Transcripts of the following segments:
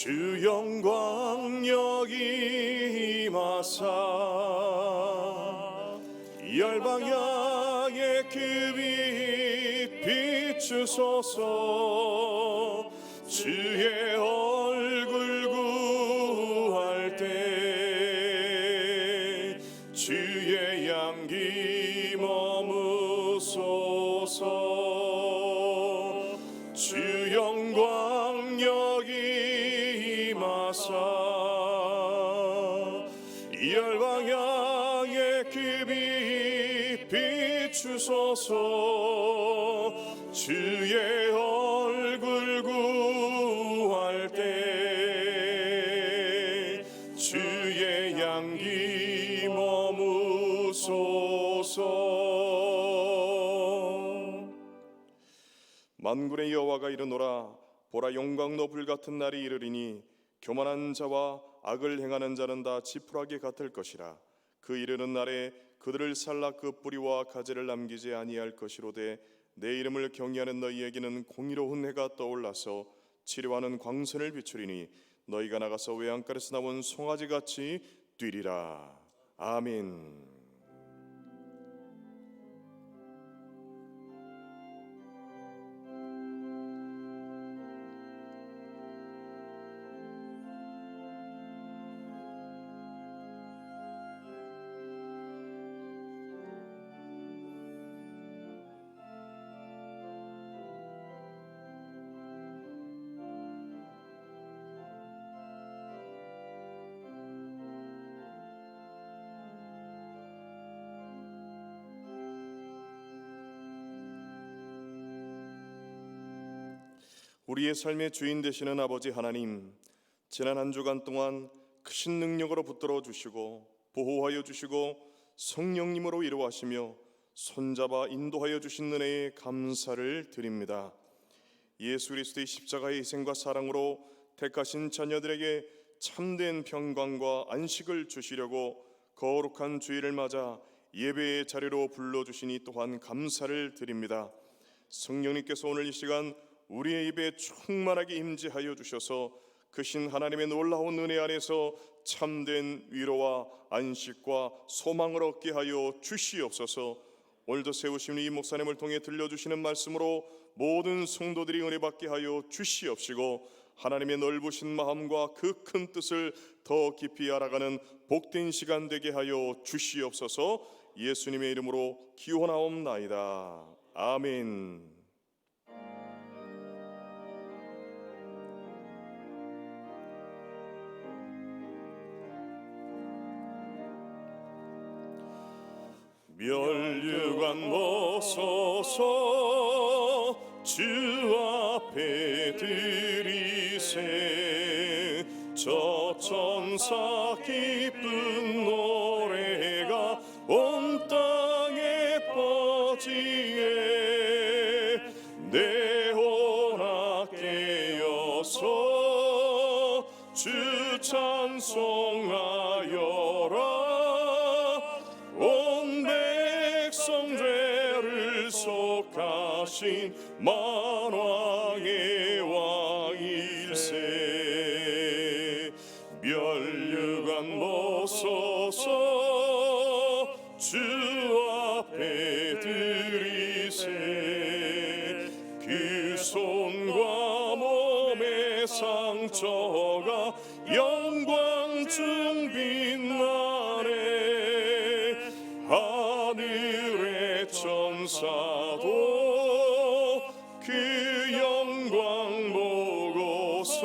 주 영광 여기 임하사 열방향의 그 빛 비추소서. 주의 얼굴 구할 때 주의 향기 머무소서. 주 영광 여기 임하사 열방향의 그 빛 비추소서. 주의 얼굴 구할 때 주의 향기 머무소서. 만군의 여호와가 이르노라. 보라, 용광로 불같은 날이 이르리니 교만한 자와 악을 행하는 자는 다 지푸라기 같을 것이라. 그 이르는 날에 그들을 살라 그 뿌리와 가지를 남기지 아니할 것이로되 내 이름을 경외하는 너희에게는 공의로운 해가 떠올라서 치료하는 광선을 비추리니 너희가 나가서 외양간에서 나온 송아지같이 뛰리라. 아멘. 우리의 삶의 주인 되시는 아버지 하나님, 지난 한 주간 동안 크신 능력으로 붙들어 주시고 보호하여 주시고 성령님으로 이루하시며 손잡아 인도하여 주신 은혜에 감사를 드립니다. 예수 그리스도의 십자가의 희생과 사랑으로 택하신 자녀들에게 참된 평강과 안식을 주시려고 거룩한 주일을 맞아 예배의 자리로 불러주시니 또한 감사를 드립니다. 성령님께서 오늘 이 시간 우리의 입에 충만하게 임재하여 주셔서 크신 하나님의 놀라운 은혜 안에서 참된 위로와 안식과 소망을 얻게 하여 주시옵소서. 오늘도 세우신 이 목사님을 통해 들려주시는 말씀으로 모든 성도들이 은혜 받게 하여 주시옵시고 하나님의 넓으신 마음과 그 큰 뜻을 더 깊이 알아가는 복된 시간 되게 하여 주시옵소서. 예수님의 이름으로 기원하옵나이다. 아멘. 멸류관 벗어서 주 앞에 드리세. 저 천사 기쁜 노래가 온 땅에 퍼지게 내 혼악 깨어서 주 찬송하여라. 죄를 속하신 만왕의 왕일세. 멸류관 벗어서 주 앞에 드리세. 그 손과 몸의 상처가 영광 중 빛나네. 하늘의 천사도 그 영광 보고서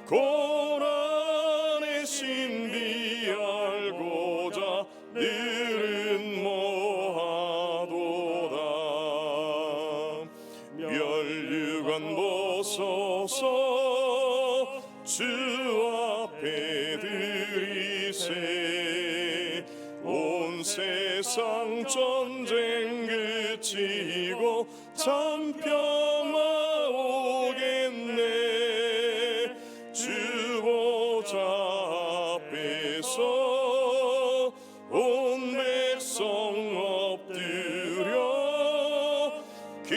고난의 신비 알고자 늘은 모하도다. 멸류관 벗어서 주 앞에 드리세. 온 세상 전쟁 그치고 참 평화 오겠네. 주 보좌 앞에서 온 백성 엎드려 그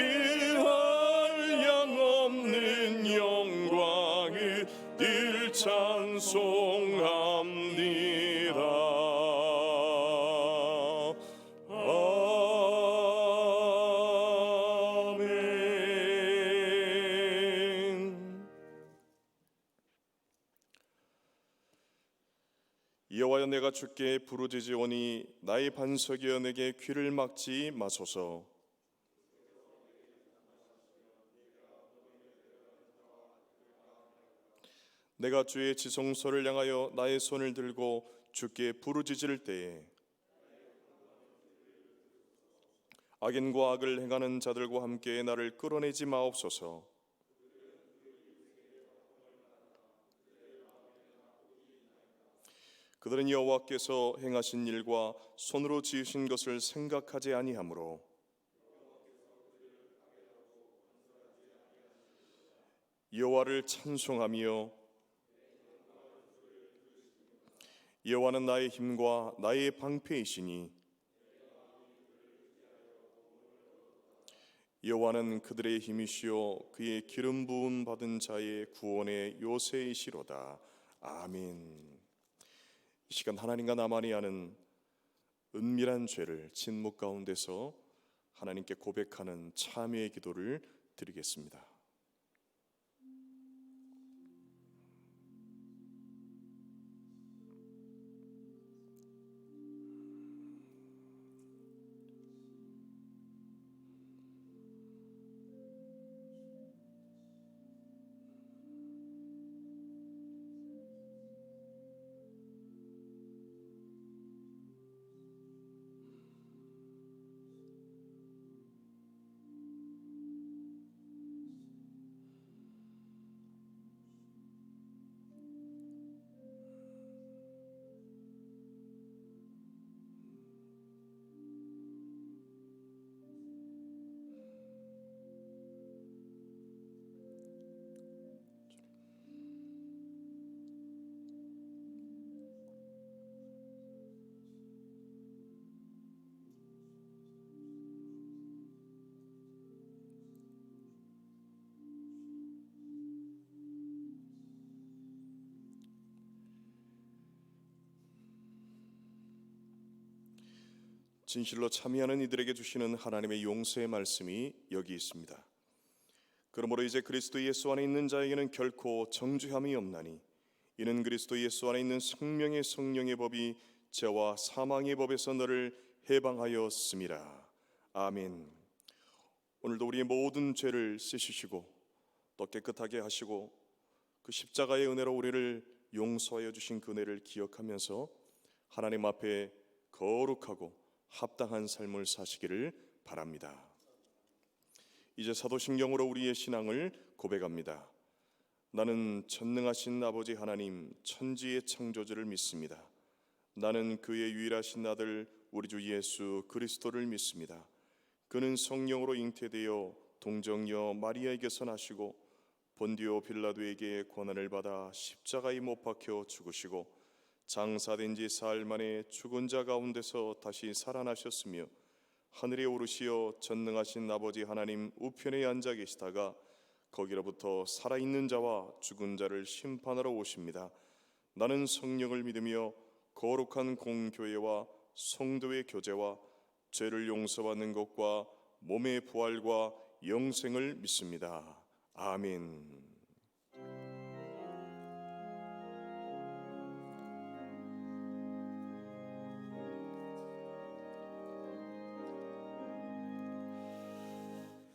한량 없는 영광을 인하여 내가 주께 부르짖으오니 나의 반석이여 내게 귀를 막지 마소서. 내가 주의 지성소를 향하여 나의 손을 들고 주께 부르짖을 때에 악인과 악을 행하는 자들과 함께 나를 끌어내지 마옵소서. 그들은 여호와께서 행하신 일과 손으로 지으신 것을 생각하지 아니하므로 여호와를 찬송하며 여호와는 나의 힘과 나의 방패이시니 여호와는 그들의 힘이시요 그의 기름 부음 받은 자의 구원의 요새이시로다. 아멘. 이 시간 하나님과 나만이 아는 은밀한 죄를 침묵 가운데서 하나님께 고백하는 참회의 기도를 드리겠습니다. 진실로 참여하는 이들에게 주시는 하나님의 용서의 말씀이 여기 있습니다. 그러므로 이제 그리스도 예수 안에 있는 자에게는 결코 정죄함이 없나니 이는 그리스도 예수 안에 있는 생명의 성령의 법이 죄와 사망의 법에서 너를 해방하였음이라. 아멘. 오늘도 우리의 모든 죄를 씻으시고 또 깨끗하게 하시고 그 십자가의 은혜로 우리를 용서하여 주신 그 은혜를 기억하면서 하나님 앞에 거룩하고 합당한 삶을 사시기를 바랍니다. 이제 사도신경으로 우리의 신앙을 고백합니다. 나는 전능하신 아버지 하나님 천지의 창조주를 믿습니다. 나는 그의 유일하신 아들 우리 주 예수 그리스도를 믿습니다. 그는 성령으로 잉태되어 동정녀 마리아에게서 나시고 본디오 빌라도에게 고난을 받아 십자가에 못 박혀 죽으시고 장사된 지 사흘 만에 죽은 자 가운데서 다시 살아나셨으며 하늘에 오르시어 전능하신 아버지 하나님 우편에 앉아 계시다가 거기로부터 살아있는 자와 죽은 자를 심판하러 오십니다. 나는 성령을 믿으며 거룩한 공교회와 성도의 교제와 죄를 용서받는 것과 몸의 부활과 영생을 믿습니다. 아멘.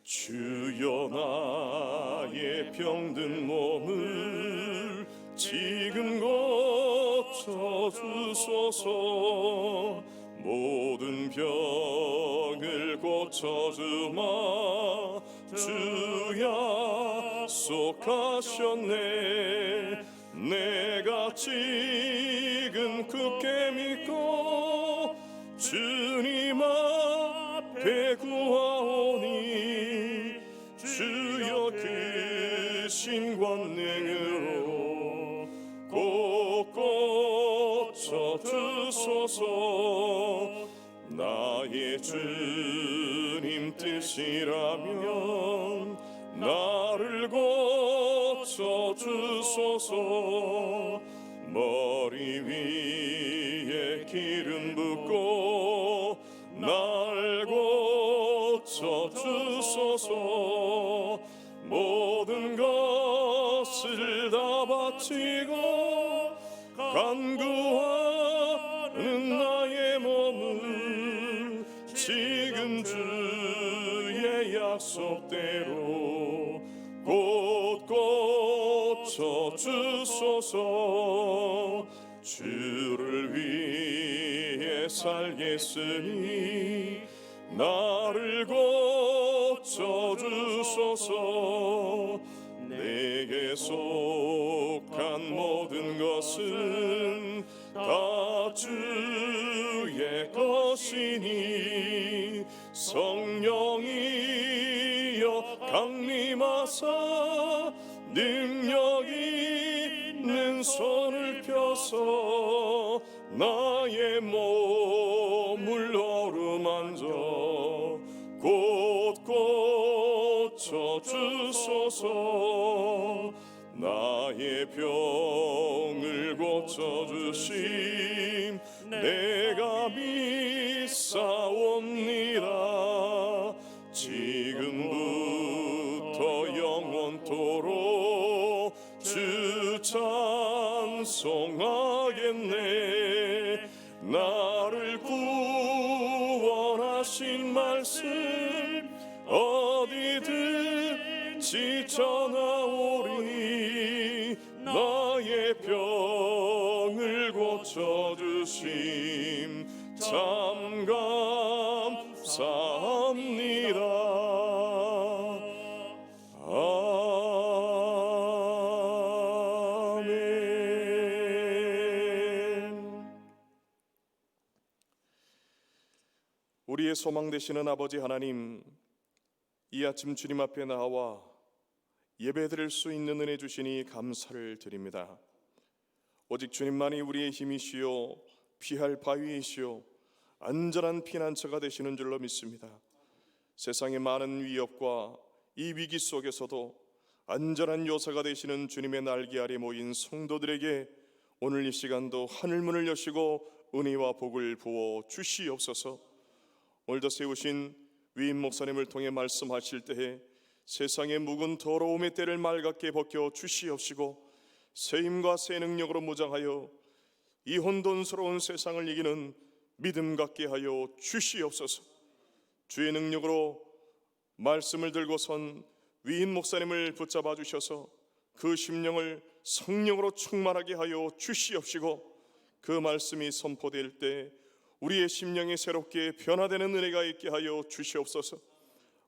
주여 나의 병든 몸을 지금 고쳐주소서. 모든 병을 고쳐주마 주야 속하셨네. 내가 지금 굳게 믿고 주님 앞에 구하오니 주여 크신 권능으로 꼭 고쳐주소서. 나의 주님 뜻이라면 나를 고쳐주소서. 머리 위에 기름 붓고 날 고쳐주소서. 모든 것을 다 바치고 간구하옵소서. 주의 약속대로 곧 고쳐 주소서. 주를 위해 살겠으니 나를 고쳐 주소서. 내게 속한 모든 것은 다 주의 것이니 성령이여 강림하사 능력 있는 손을 펴서 나의 몸을 어루만져 곧 고쳐 주소서. 나의 병을 고쳐주심 내가 믿사옵니다. 지금부터 영원토록 주 찬송하겠네. 나를 구원하신 말씀 어디든지 전하오리. 나의 병을 고쳐주심 참 감사합니다. 아멘. 우리의 소망 되시는 아버지 하나님, 이 아침 주님 앞에 나와 예배드릴 수 있는 은혜 주시니 감사를 드립니다. 오직 주님만이 우리의 힘이시요 피할 바위이시요 안전한 피난처가 되시는 줄로 믿습니다. 세상의 많은 위협과 이 위기 속에서도 안전한 요새가 되시는 주님의 날개 아래 모인 성도들에게 오늘 이 시간도 하늘문을 여시고 은혜와 복을 부어 주시옵소서. 오늘도 세우신 위임 목사님을 통해 말씀하실 때에 세상의 묵은 더러움의 때를 맑게 벗겨 주시옵시고 새 힘과 새 능력으로 무장하여 이 혼돈스러운 세상을 이기는 믿음 갖게 하여 주시옵소서. 주의 능력으로 말씀을 들고선 위임 목사님을 붙잡아 주셔서 그 심령을 성령으로 충만하게 하여 주시옵시고 그 말씀이 선포될 때 우리의 심령이 새롭게 변화되는 은혜가 있게 하여 주시옵소서.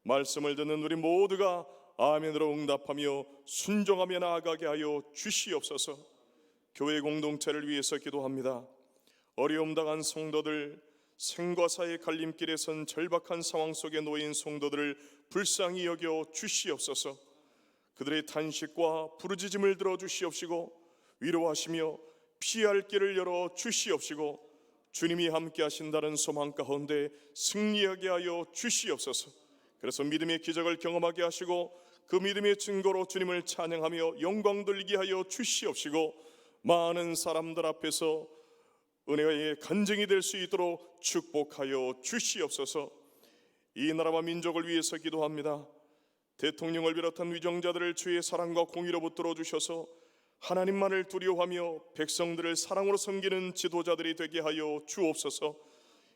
말씀을 듣는 우리 모두가 아멘으로 응답하며 순종하며 나아가게 하여 주시옵소서. 교회 공동체를 위해서 기도합니다. 어려움 당한 성도들, 생과 사의 갈림길에 선 절박한 상황 속에 놓인 성도들을 불쌍히 여겨 주시옵소서. 그들의 탄식과 부르짖음을 들어 주시옵시고 위로하시며 피할 길을 열어 주시옵시고 주님이 함께 하신다는 소망 가운데 승리하게 하여 주시옵소서. 그래서 믿음의 기적을 경험하게 하시고 그 믿음의 증거로 주님을 찬양하며 영광 돌리게 하여 주시옵시고 많은 사람들 앞에서 은혜의 간증이 될 수 있도록 축복하여 주시옵소서. 이 나라와 민족을 위해서 기도합니다. 대통령을 비롯한 위정자들을 주의 사랑과 공의로 붙들어 주셔서 하나님만을 두려워하며 백성들을 사랑으로 섬기는 지도자들이 되게 하여 주옵소서.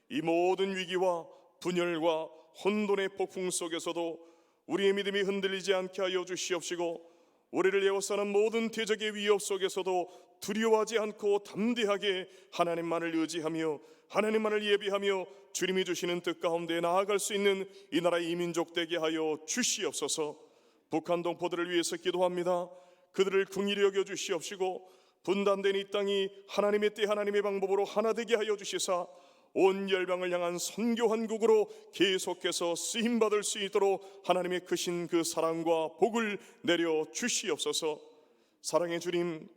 이 모든 위기와 분열과 혼돈의 폭풍 속에서도 우리의 믿음이 흔들리지 않게 하여 주시옵시고 우리를 에워싸는 모든 대적의 위협 속에서도 두려워하지 않고 담대하게 하나님만을 의지하며 하나님만을 예비하며 주님이 주시는 뜻 가운데 나아갈 수 있는 이 나라의 이민족 되게 하여 주시옵소서. 북한 동포들을 위해서 기도합니다. 그들을 긍휼히 여겨 주시옵시고 분단된 이 땅이 하나님의 때 하나님의 방법으로 하나 되게 하여 주시사 온 열방을 향한 선교한국으로 계속해서 쓰임받을 수 있도록 하나님의 크신 그 사랑과 복을 내려 주시옵소서. 사랑의 주님,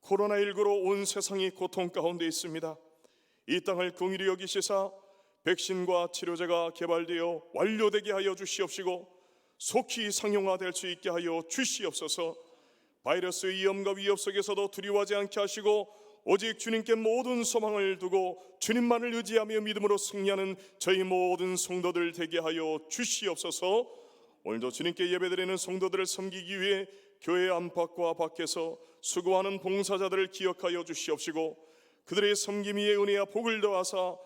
코로나19로 온 세상이 고통 가운데 있습니다. 이 땅을 긍휼히 여기시사 백신과 치료제가 개발되어 완료되게 하여 주시옵시고 속히 상용화될 수 있게 하여 주시옵소서. 바이러스의 위험과 위협 속에서도 두려워하지 않게 하시고 오직 주님께 모든 소망을 두고 주님만을 의지하며 믿음으로 승리하는 저희 모든 성도들 되게 하여 주시옵소서. 오늘도 주님께 예배드리는 성도들을 섬기기 위해 교회 안팎과 밖에서 수고하는 봉사자들을 기억하여 주시옵시고 그들의 섬김 위에 은혜와 복을 더하사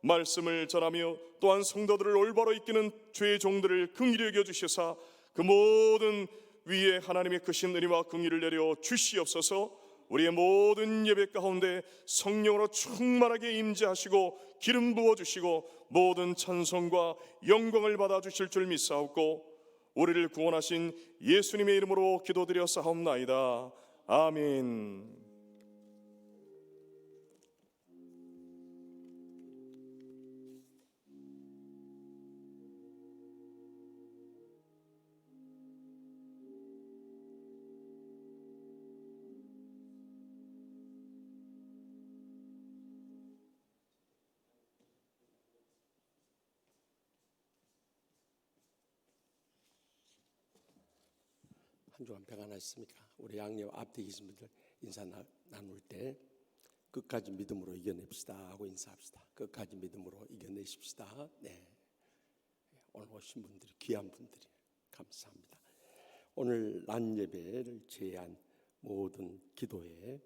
말씀을 전하며 또한 성도들을 올바로 이끄는 주의 종들을 긍휼히 여겨주시사 그 모든 위에 하나님의 크신 은혜와 긍휼을 내려 주시옵소서. 우리의 모든 예배 가운데 성령으로 충만하게 임재하시고 기름 부어주시고 모든 찬송과 영광을 받아주실 줄 믿사옵고 우리를 구원하신 예수님의 이름으로 기도드려 사옵나이다. 아멘. 한 주간 평안하셨습니까? 우리 양녀 앞뒤 계신 분들 인사 나눌 때 끝까지 믿음으로 이겨냅시다 하고 인사합시다. 끝까지 믿음으로 이겨내십시다. 네, 오늘 오신 분들이 귀한 분들이 감사합니다. 오늘 낮 예배를 제한 모든 기도에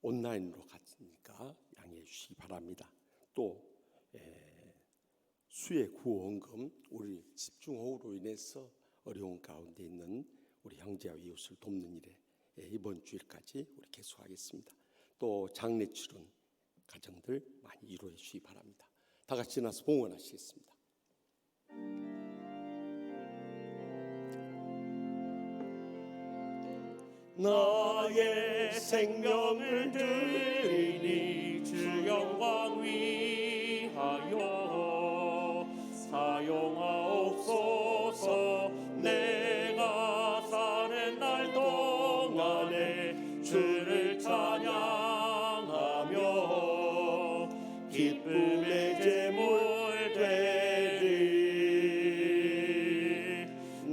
온라인으로 갔으니까 양해해 주시기 바랍니다. 또 수해 구원금 우리 집중호우로 인해서 어려운 가운데 있는 우리 형제와 이웃을 돕는 일에 이번 주일까지 우리 계속하겠습니다. 또 장례 치른 가정들 많이 이루어 주시기 바랍니다. 다 같이 나서 봉헌하시겠습니다. 나의 생명을 드리니 주 영광 위하여 사용하옵소서. 내가 사는 날 동안에 주를 찬양하며 기쁨의 제물 되리.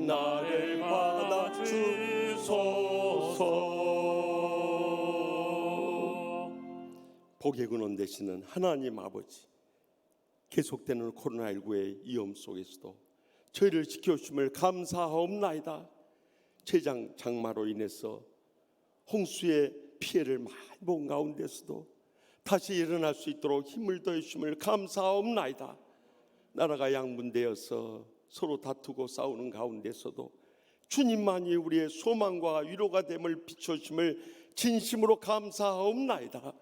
나를 받아 주소서. 복의 근원 되시는 하나님 아버지, 계속되는 코로나19의 위험 속에서도 저희를 지켜주심을 감사하옵나이다. 재장 장마로 인해서 홍수의 피해를 많이 본 가운데서도 다시 일어날 수 있도록 힘을 더해주심을 감사하옵나이다. 나라가 양분되어서 서로 다투고 싸우는 가운데서도 주님만이 우리의 소망과 위로가 됨을 비춰주심을 진심으로 감사하옵나이다.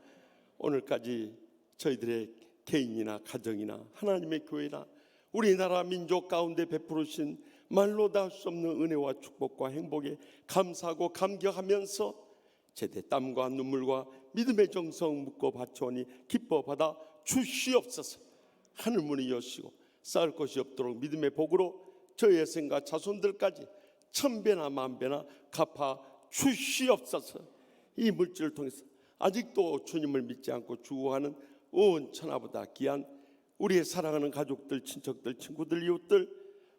오늘까지 저희들의 개인이나 가정이나 하나님의 교회나 우리나라 민족 가운데 베푸르신 말로 다 할 수 없는 은혜와 축복과 행복에 감사하고 감격하면서 제대 땀과 눈물과 믿음의 정성 묻고 바쳐오니 기뻐 받아 주시옵소서. 하늘문이 여시고 쌓을 것이 없도록 믿음의 복으로 저희의 생과 자손들까지 천배나 만배나 갚아 주시옵소서. 이 물질을 통해서 아직도 주님을 믿지 않고 죽어가는 온 천하보다 귀한 우리의 사랑하는 가족들, 친척들, 친구들, 이웃들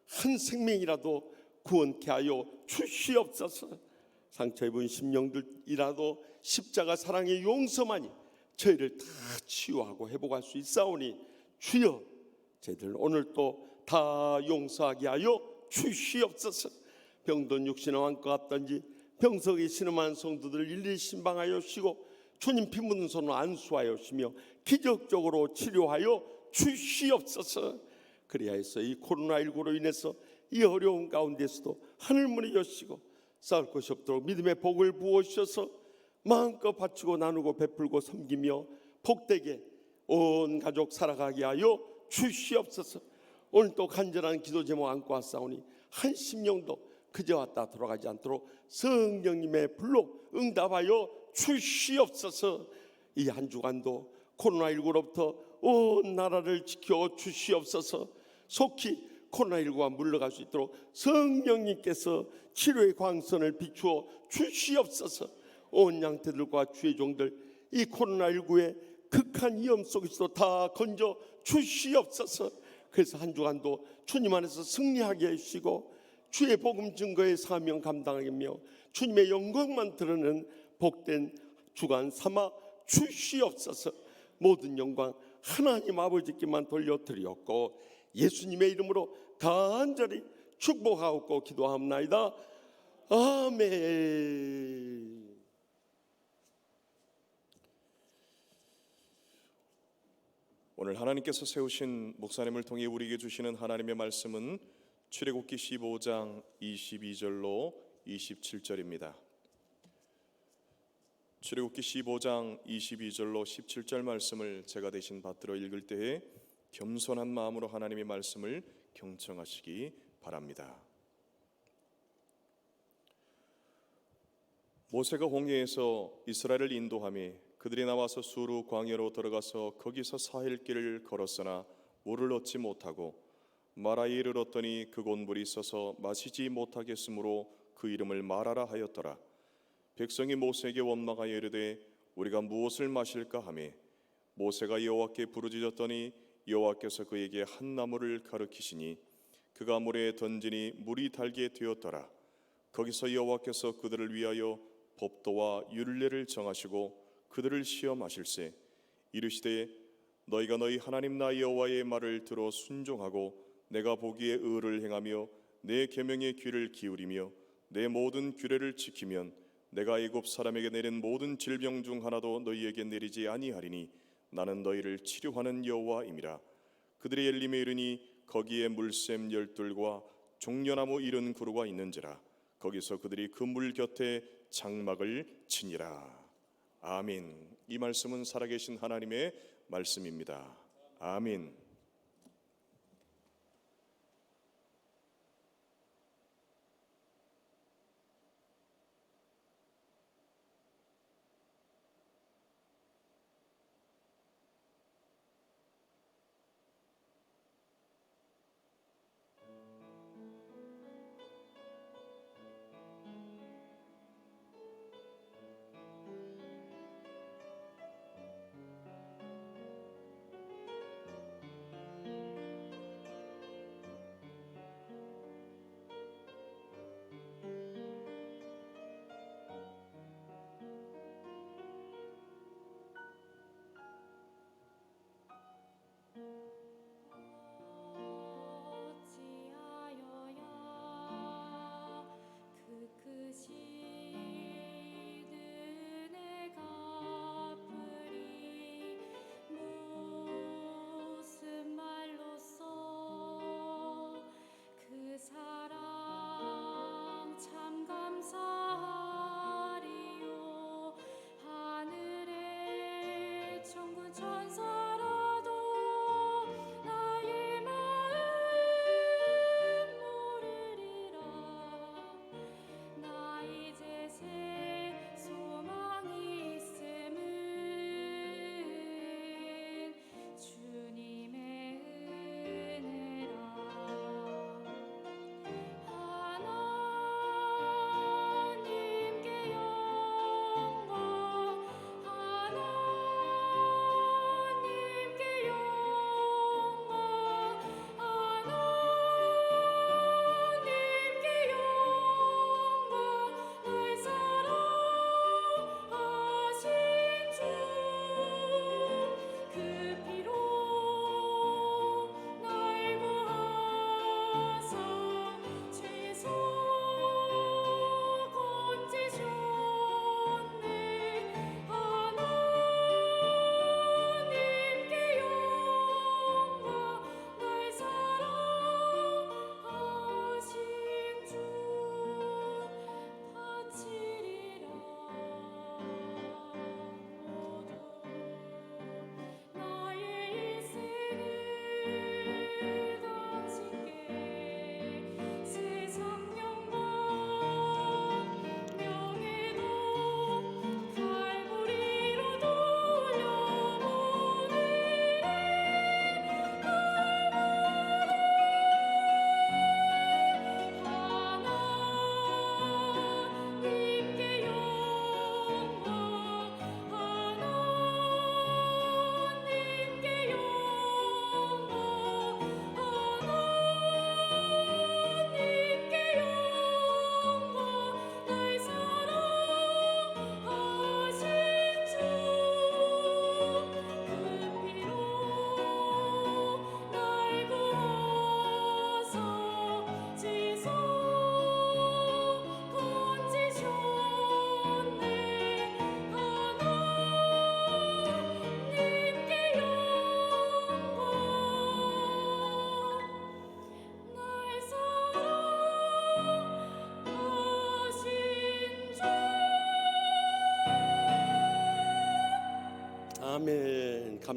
한 생명이라도 구원케 하여 주시옵소서. 상처 입은 심령들이라도 십자가 사랑의 용서만이 저희를 다 치유하고 회복할 수 있사오니 주여, 저희들 오늘 또 다 용서하게 하여 주시옵소서. 병든 육신의 왕과 같던지 병석에 신음한 성도들 일일이 신방하여 주시고 주님 피 묻은 손으로 안수하여 주시며 기적적으로 치료하여 주시옵소서. 그리하여서 이 코로나19로 인해서 이 어려운 가운데서도 하늘문이 여시고 쌓을 것이 없도록 믿음의 복을 부어주셔서 마음껏 바치고 나누고 베풀고 섬기며 복되게 온 가족 살아가게 하여 주시옵소서. 오늘 또 간절한 기도 제목 안고 왔사오니 한 심령도 그저 왔다 돌아가지 않도록 성령님의 불로 응답하여 주시옵소서. 이 한 주간도 코로나19로부터 온 나라를 지켜 주시옵소서. 속히 코로나19가 물러갈 수 있도록 성령님께서 치료의 광선을 비추어 주시옵소서. 온 양떼들과 주의 종들 이 코로나19의 극한 위험 속에서도 다 건져 주시옵소서. 그래서 한 주간도 주님 안에서 승리하게 해주시고 주의 복음 증거의 사명 감당하며 주님의 영광만 드러내는 복된 주간 삼아 주시옵소서. 모든 영광 하나님 아버지께만 돌려드리옵고 예수님의 이름으로 간절히 축복하옵고 기도하옵나이다. 아멘. 오늘 하나님께서 세우신 목사님을 통해 우리에게 주시는 하나님의 말씀은 출애굽기 15장 22절로 27절입니다. 출애굽기 15장 22절로 17절 말씀을 제가 대신 받들어 읽을 때에 겸손한 마음으로 하나님의 말씀을 경청하시기 바랍니다. 모세가 홍해에서 이스라엘을 인도하며 그들이 나와서 수르 광야로 들어가서 거기서 4일 길을 걸었으나 물을 얻지 못하고 마라에 이르렀더니 그곳 물이 있어서 마시지 못하겠으므로 그 이름을 마라라 하였더라. 백성이 모세에게 원망하여 이르되 우리가 무엇을 마실까 하매 모세가 여호와께 부르짖었더니 여호와께서 그에게 한 나무를 가르치시니 그가 물에 던지니 물이 달게 되었더라. 거기서 여호와께서 그들을 위하여 법도와 율례를 정하시고 그들을 시험하실세 이르시되 너희가 너희 하나님 나 여호와의 말을 들어 순종하고 내가 보기에 의를 행하며 내 계명에 귀를 기울이며 내 모든 규례를 지키면 내가 애굽 사람에게 내린 모든 질병 중 하나도 너희에게 내리지 아니하리니 나는 너희를 치료하는 여호와임이라. 그들이 엘림에 이르니 거기에 물샘 열둘과 종려나무 이른 그루가 있는지라. 거기서 그들이 그 물 곁에 장막을 치니라. 아멘. 이 말씀은 살아계신 하나님의 말씀입니다. 아멘.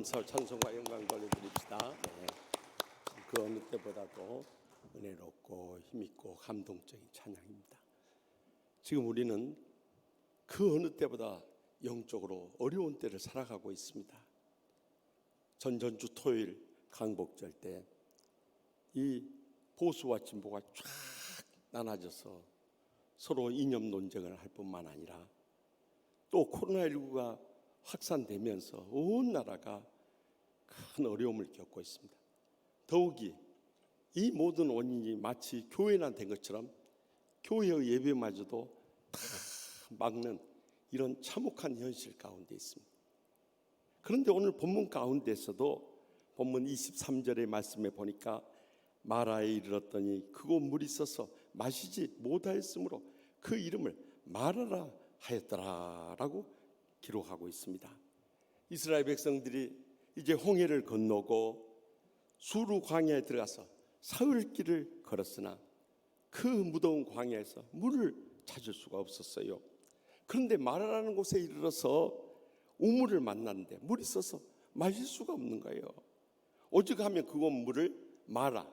감사와 찬송과 영광 돌려드립시다. 네. 그 어느 때보다도 은혜롭고 힘있고 감동적인 찬양입니다. 지금 우리는 그 어느 때보다 영적으로 어려운 때를 살아가고 있습니다. 전전주 토요일 강복절 때 이 보수와 진보가 쫙 나눠져서 서로 이념 논쟁을 할 뿐만 아니라 또 코로나19가 확산되면서 온 나라가 큰 어려움을 겪고 있습니다. 더욱이 이 모든 원인이 마치 교회나 된 것처럼 교회의 예배마저도 다 막는 이런 참혹한 현실 가운데 있습니다. 그런데 오늘 본문 가운데서도 본문 23절의 말씀에 보니까 마라에 이르렀더니 그곳 물이 있어서 마시지 못하였으므로 그 이름을 마라라 하였더라라고 기록하고 있습니다. 이스라엘 백성들이 이제 홍해를 건너고 수르 광야에 들어가서 사흘 길을 걸었으나 그 무더운 광야에서 물을 찾을 수가 없었어요. 그런데 마라라는 곳에 이르러서 우물을 만났는데 물이 있어서 마실 수가 없는 거예요. 오죽하면 그곳 물을 마라,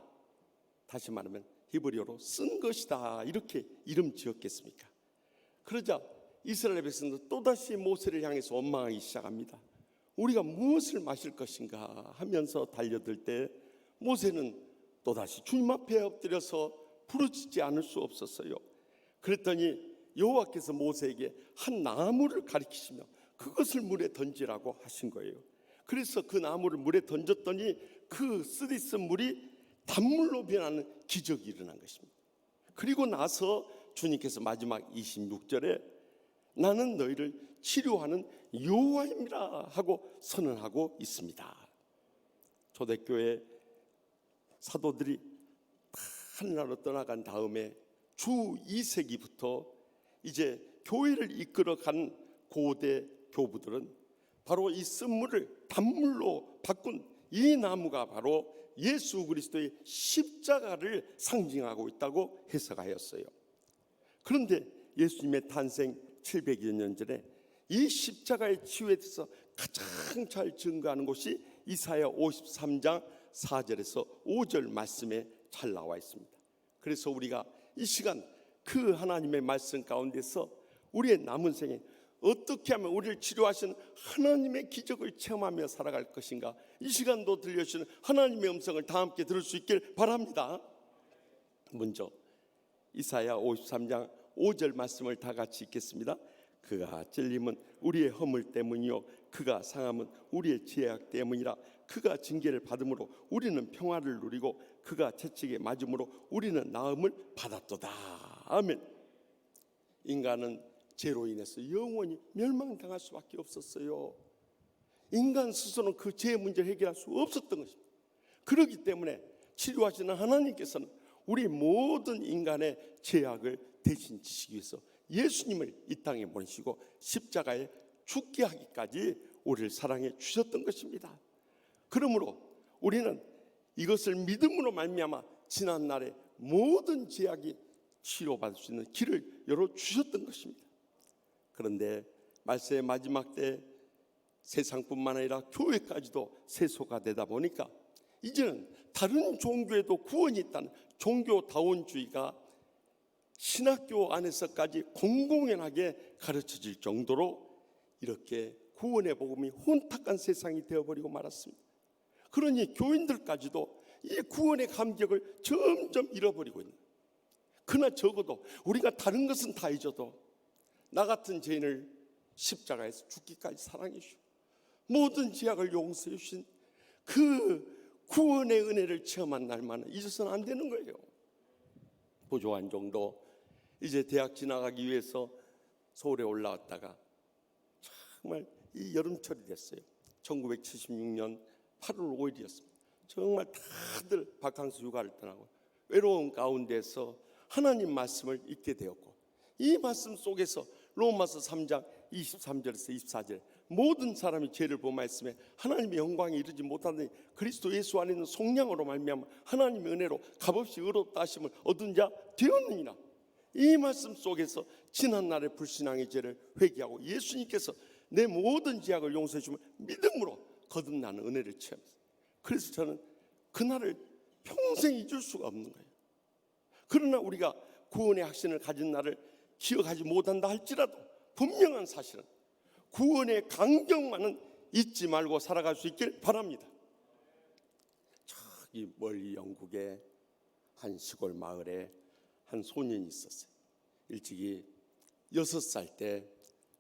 다시 말하면 히브리어로 쓴 것이다 이렇게 이름 지었겠습니까? 그러자 이스라엘 백성들 또다시 모세를 향해서 원망하기 시작합니다. 우리가 무엇을 마실 것인가 하면서 달려들 때 모세는 또다시 주님 앞에 엎드려서 부르짖지 않을 수 없었어요. 그랬더니 여호와께서 모세에게 한 나무를 가리키시며 그것을 물에 던지라고 하신 거예요. 그래서 그 나무를 물에 던졌더니 그 쓰디쓴 물이 단물로 변하는 기적이 일어난 것입니다. 그리고 나서 주님께서 마지막 26절에 나는 너희를 치료하는 여호와임이라 하고 선언하고 있습니다. 초대교회 사도들이 다 하늘나라로 떠나간 다음에 주 2세기부터 이제 교회를 이끌어간 고대 교부들은 바로 이 쓴물을 단물로 바꾼 이 나무가 바로 예수 그리스도의 십자가를 상징하고 있다고 해석하였어요. 그런데 예수님의 탄생 700여 년 전에 이 십자가의 치유에 대해서 가장 잘 증거하는 것이 이사야 53장 4절에서 5절 말씀에 잘 나와 있습니다. 그래서 우리가 이 시간 그 하나님의 말씀 가운데서 우리의 남은 생에 어떻게 하면 우리를 치료하시는 하나님의 기적을 체험하며 살아갈 것인가, 이 시간도 들려주시는 하나님의 음성을 다 함께 들을 수 있길 바랍니다. 먼저 이사야 53장 5절 말씀을 다 같이 읽겠습니다. 그가 찔림은 우리의 허물 때문이요 그가 상함은 우리의 죄악 때문이라. 그가 징계를 받음으로 우리는 평화를 누리고 그가 채찍에 맞음으로 우리는 나음을 받았도다. 아멘. 인간은 죄로 인해서 영원히 멸망당할 수밖에 없었어요. 인간 스스로는 그 죄의 문제를 해결할 수 없었던 것입니다. 그렇기 때문에 치료하시는 하나님께서는 우리 모든 인간의 죄악을 대신 지시기 위해서 예수님을 이 땅에 보내시고 십자가에 죽게 하기까지 우리를 사랑해 주셨던 것입니다. 그러므로 우리는 이것을 믿음으로 말미암아 지난날의 모든 죄악이 치료받을 수 있는 길을 열어주셨던 것입니다. 그런데 말세의 마지막 때 세상뿐만 아니라 교회까지도 세소가 되다 보니까 이제는 다른 종교에도 구원이 있다는 종교다원주의가 신학교 안에서까지 공공연하게 가르쳐질 정도로 이렇게 구원의 복음이 혼탁한 세상이 되어버리고 말았습니다. 그러니 교인들까지도 이 구원의 감격을 점점 잃어버리고 있는, 그러나 적어도 우리가 다른 것은 다 잊어도 나 같은 죄인을 십자가에서 죽기까지 사랑해 주시고 모든 죄악을 용서해 주신 그 구원의 은혜를 체험한 날만은 잊어서는 안 되는 거예요. 부조한 정도 이제 대학 지나가기 위해서 서울에 올라왔다가 정말 이 여름철이 됐어요. 1976년 8월 5일이었습니다. 정말 다들 바캉스 휴가를 떠나고 외로운 가운데서 하나님 말씀을 읽게 되었고, 이 말씀 속에서 로마서 3장 23절에서 24절 모든 사람이 죄를 범하였음에 하나님의 영광에 이르지 못하더니 그리스도 예수 안에 있는 속량으로 말미암아 하나님의 은혜로 값없이 의롭다 하심을 얻은 자 되었느니라. 이 말씀 속에서 지난날의 불신앙의 죄를 회개하고 예수님께서 내 모든 죄악을 용서해 주면 믿음으로 거듭나는 은혜를 취합니다. 그래서 저는 그날을 평생 잊을 수가 없는 거예요. 그러나 우리가 구원의 확신을 가진 날을 기억하지 못한다 할지라도 분명한 사실은 구원의 강경만은 잊지 말고 살아갈 수 있길 바랍니다. 저기 멀리 영국의 한 시골 마을에 한 소년이 있었어요. 일찍이 6살 때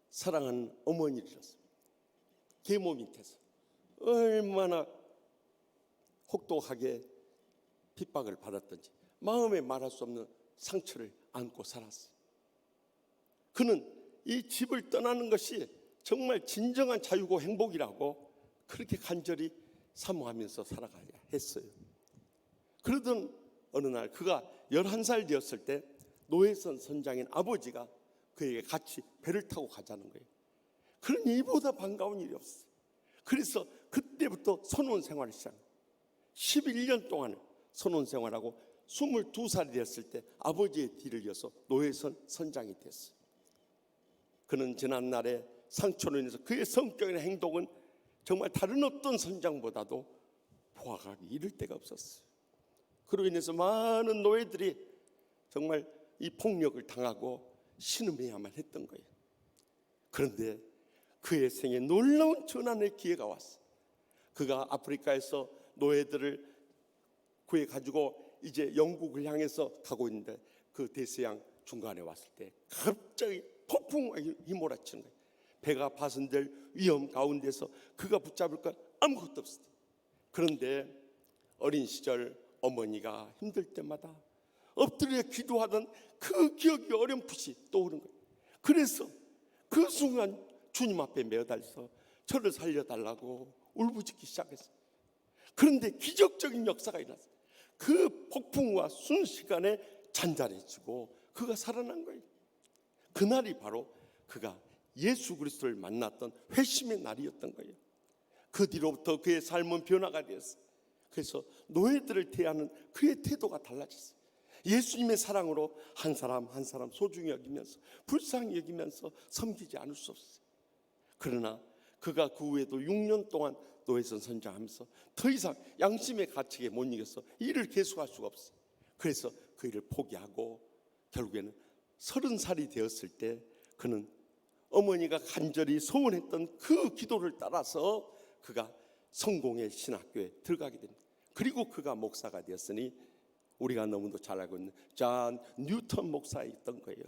사랑하는 어머니를 잃었어요. 계모 밑에서 얼마나 혹독하게 핍박을 받았던지 마음에 말할 수 없는 상처를 안고 살았어요. 그는 이 집을 떠나는 것이 정말 진정한 자유고 행복이라고 그렇게 간절히 사모하면서 살아가야 했어요. 그러던 어느 날 그가 11살 되었을 때 노회선 선장인 아버지가 그에게 같이 배를 타고 가자는 거예요. 그러니 이보다 반가운 일이 없어요. 그래서 그때부터 선원 생활을 시작합니다. 11년 동안 선원 생활하고 22살이 되었을 때 아버지의 뒤를 이어서 노회선 선장이 됐어요. 그는 지난날의 상처로 인해서 그의 성격이나 행동은 정말 다른 어떤 선장보다도 보아하기 이를 데가 없었어요. 그로 인해서 많은 노예들이 정말 이 폭력을 당하고 신음해야만 했던 거예요. 그런데 그의 생에 놀라운 전환의 기회가 왔어요. 그가 아프리카에서 노예들을 구해 가지고 이제 영국을 향해서 가고 있는데 그 대서양 중간에 왔을 때 갑자기 폭풍이 휘몰아치는 거예요. 배가 파손될 위험 가운데서 그가 붙잡을 건 아무것도 없었어요. 그런데 어린 시절 어머니가 힘들 때마다 엎드려 기도하던 그 기억이 어렴풋이 떠오른 거예요. 그래서 그 순간 주님 앞에 매어달려서 저를 살려달라고 울부짖기 시작했어요. 그런데 기적적인 역사가 일어났어요. 그 폭풍과 순식간에 잔잔해지고 그가 살아난 거예요. 그날이 바로 그가 예수 그리스도를 만났던 회심의 날이었던 거예요. 그 뒤로부터 그의 삶은 변화가 되었어요. 그래서 노예들을 대하는 그의 태도가 달라졌어요. 예수님의 사랑으로 한 사람 한 사람 소중히 여기면서 불쌍히 여기면서 섬기지 않을 수 없어요. 그러나 그가 그 후에도 6년 동안 노예선 선장하면서 더 이상 양심의 가책에 못 이겨서 일을 계속할 수가 없어요. 그래서 그 일을 포기하고 결국에는 30살이 되었을 때 그는 어머니가 간절히 소원했던 그 기도를 따라서 그가 성공의 신학교에 들어가게 됩니다. 그리고 그가 목사가 되었으니 우리가 너무도 잘 알고 있는 존 뉴턴 목사였던 거예요.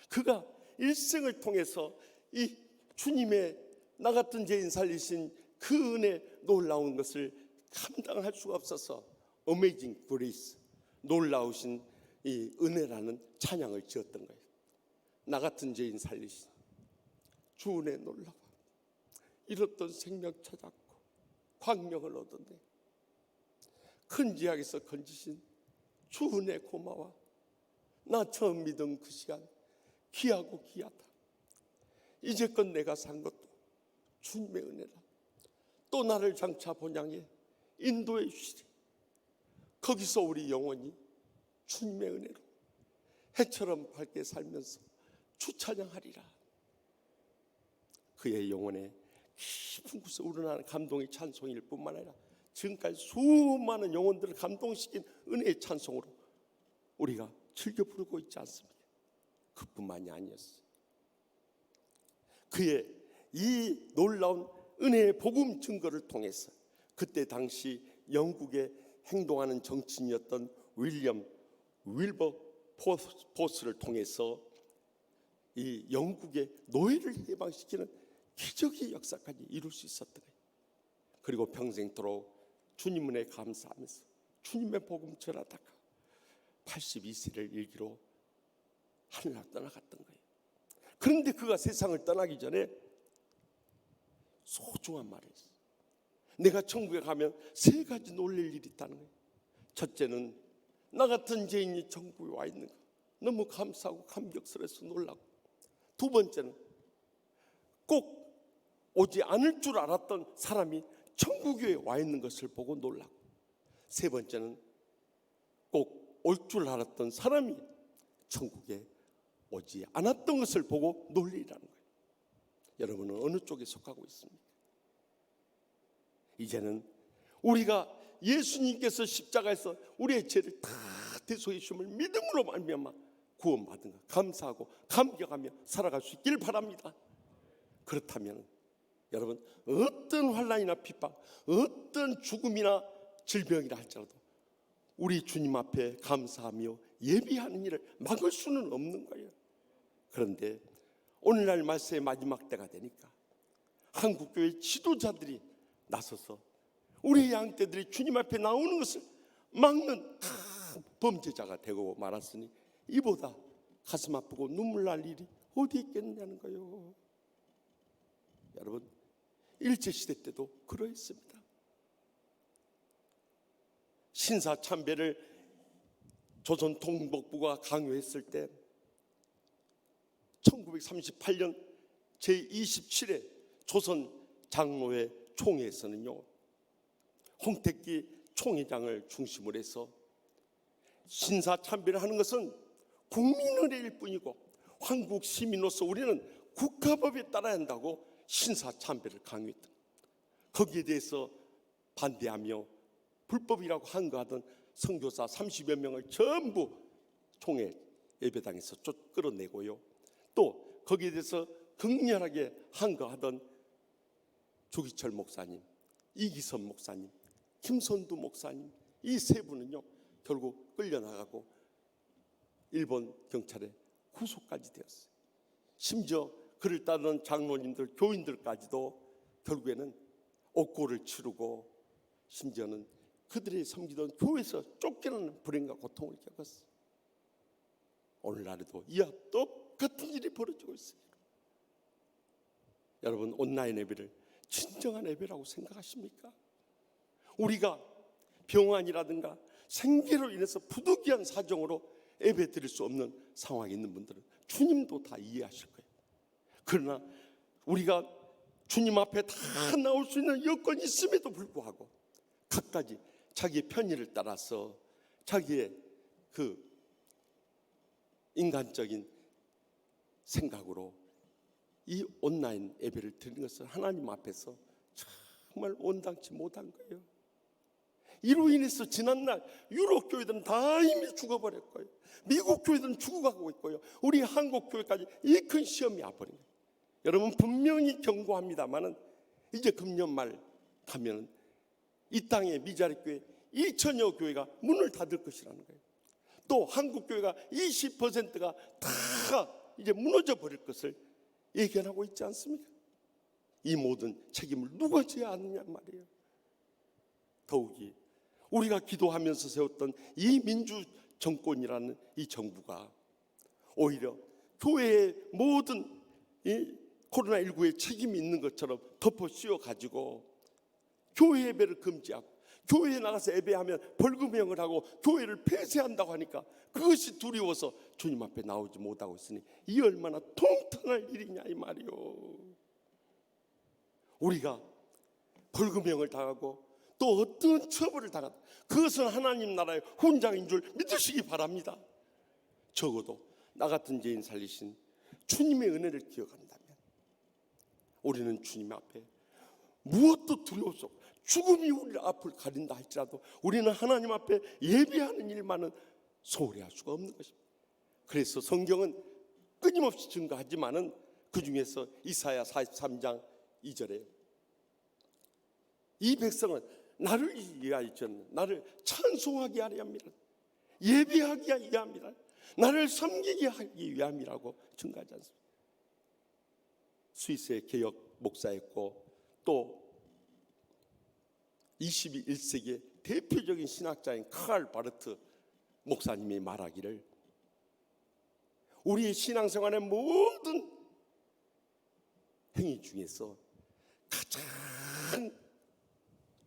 그가 일생을 통해서 이 주님의 나 같은 죄인 살리신 그 은혜 놀라운 것을 감당할 수가 없어서 어메이징 그레이스, 놀라우신 이 은혜라는 찬양을 지었던 거예요. 나 같은 죄인 살리신 주 은혜 놀라워, 잃었던 생명 찾았고 광명을 얻었네. 큰 지약에서 건지신 주 은혜 고마워. 나 처음 믿은 그 시간 귀하고 귀하다. 이제껏 내가 산 것도 주님의 은혜라. 또 나를 장차 본향에 인도해 주시리. 거기서 우리 영혼이 주님의 은혜로 해처럼 밝게 살면서 주 찬양하리라. 그의 영혼에 깊은 곳에 우러나는 감동의 찬송일 뿐만 아니라 지금까지 수많은 영혼들을 감동시킨 은혜의 찬송으로 우리가 즐겨 부르고 있지 않습니까? 그뿐만이 아니었어요. 그의 이 놀라운 은혜의 복음 증거를 통해서 그때 당시 영국에 행동하는 정치인이었던 윌리엄 윌버 포스를 통해서 이 영국의 노예를 해방시키는 기적의 역사까지 이룰 수 있었던 거예요. 그리고 평생토록 주님 은혜에 감사하면서 주님의 복음 전하다가 82세를 일기로 하늘나라 떠나갔던 거예요. 그런데 그가 세상을 떠나기 전에 소중한 말을 했어요. 내가 천국에 가면 3가지 놀랄 일이 있다는 거예요. 첫째는 나 같은 죄인이 천국에 와 있는 거 너무 감사하고 감격스러워서 놀라고, 두 번째는 꼭 오지 않을 줄 알았던 사람이 천국에 와 있는 것을 보고 놀라고, 세 번째는 꼭 올 줄 알았던 사람이 천국에 오지 않았던 것을 보고 놀리라는 거예요. 여러분은 어느 쪽에 속하고 있습니까? 이제는 우리가 예수님께서 십자가에서 우리의 죄를 다 대속해 주심을 믿음으로 말미암아 구원받은 것 감사하고 감격하며 살아갈 수 있길 바랍니다. 그렇다면 여러분, 어떤 환난이나 핍박, 어떤 죽음이나 질병이라 할지라도 우리 주님 앞에 감사하며 예비하는 일을 막을 수는 없는 거예요. 그런데 오늘날 말세의 마지막 때가 되니까 한국교회 지도자들이 나서서 우리 양떼들이 주님 앞에 나오는 것을 막는 범죄자가 되고 말았으니 이보다 가슴 아프고 눈물 날 일이 어디 있겠느냐는 거예요. 여러분, 일제시대 때도 그러했습니다. 신사참배를 조선 통복부가 강요했을 때 1938년 제27회 조선 장로회 총회에서는요, 홍택기 총회장을 중심으로 해서 신사참배를 하는 것은 국민의례일 뿐이고 한국 시민으로서 우리는 국가법에 따라야 한다고 신사참배를 강요했다. 거기에 대해서 반대하며 불법이라고 한거하던 선교사 30여 명을 전부 총회 예배당에서 끌어내고요. 또 거기에 대해서 극렬하게 한거하던 조기철 목사님, 이기선 목사님, 김선두 목사님, 이 세 분은요 결국 끌려나가고 일본 경찰에 구속까지 되었어요. 심지어 그를 따르는 장로님들, 교인들까지도 결국에는 옥고를 치르고 심지어는 그들이 섬기던 교회에서 쫓겨나는 불행과 고통을 겪었어요. 오늘날에도 이와 똑같은 일이 벌어지고 있어요. 여러분, 온라인 예배를 진정한 예배라고 생각하십니까? 우리가 병환이라든가 생계로 인해서 부득이한 사정으로 예배 드릴 수 없는 상황에 있는 분들은 주님도 다 이해하실 거예요. 그러나 우리가 주님 앞에 다 나올 수 있는 여건이 있음에도 불구하고 각가지 자기의 편의를 따라서 자기의 그 인간적인 생각으로 이 온라인 예배를 드리는 것은 하나님 앞에서 정말 온당치 못한 거예요. 이로 인해서 지난날 유럽 교회들은 다 이미 죽어버렸고요. 미국 교회들은 죽어가고 있고요. 우리 한국 교회까지 이 큰 시험이 와버린 거예요. 여러분, 분명히 경고합니다만은 이제 금년 말 가면은 이 땅의 미자리 교회 2천여 교회가 문을 닫을 것이라는 거예요. 또 한국 교회가 20%가 다 이제 무너져 버릴 것을 예견하고 있지 않습니까? 이 모든 책임을 누가 져야 하느냐 말이에요. 더욱이 우리가 기도하면서 세웠던 이 민주 정권이라는 이 정부가 오히려 교회의 모든 이 코로나19의 책임이 있는 것처럼 덮어 씌워 가지고 교회 예배를 금지하고 교회에 나가서 예배하면 벌금형을 하고 교회를 폐쇄한다고 하니까 그것이 두려워서 주님 앞에 나오지 못하고 있으니 이 얼마나 통탄할 일이냐 이 말이요. 우리가 벌금형을 당하고 또 어떤 처벌을 당하다 그것은 하나님 나라의 훈장인 줄 믿으시기 바랍니다. 적어도 나 같은 죄인 살리신 주님의 은혜를 기억한다면 우리는 주님 앞에 무엇도 두려울 수 없고 죽음이 우리 앞을 가린다 할지라도 우리는 하나님 앞에 예배하는 일만은 소홀히 할 수가 없는 것입니다. 그래서 성경은 끊임없이 증거하지만은 그 중에서 이사야 43장 2절에 이 백성은 나를 위하여 나를 찬송하게 하려 함이라, 예배하게 하려 함이라, 나를 섬기게 하기 위함이라고 증거하지 않습니까? 스위스의 개혁 목사였고 또 21세기의 대표적인 신학자인 카를 바르트 목사님이 말하기를 우리의 신앙생활의 모든 행위 중에서 가장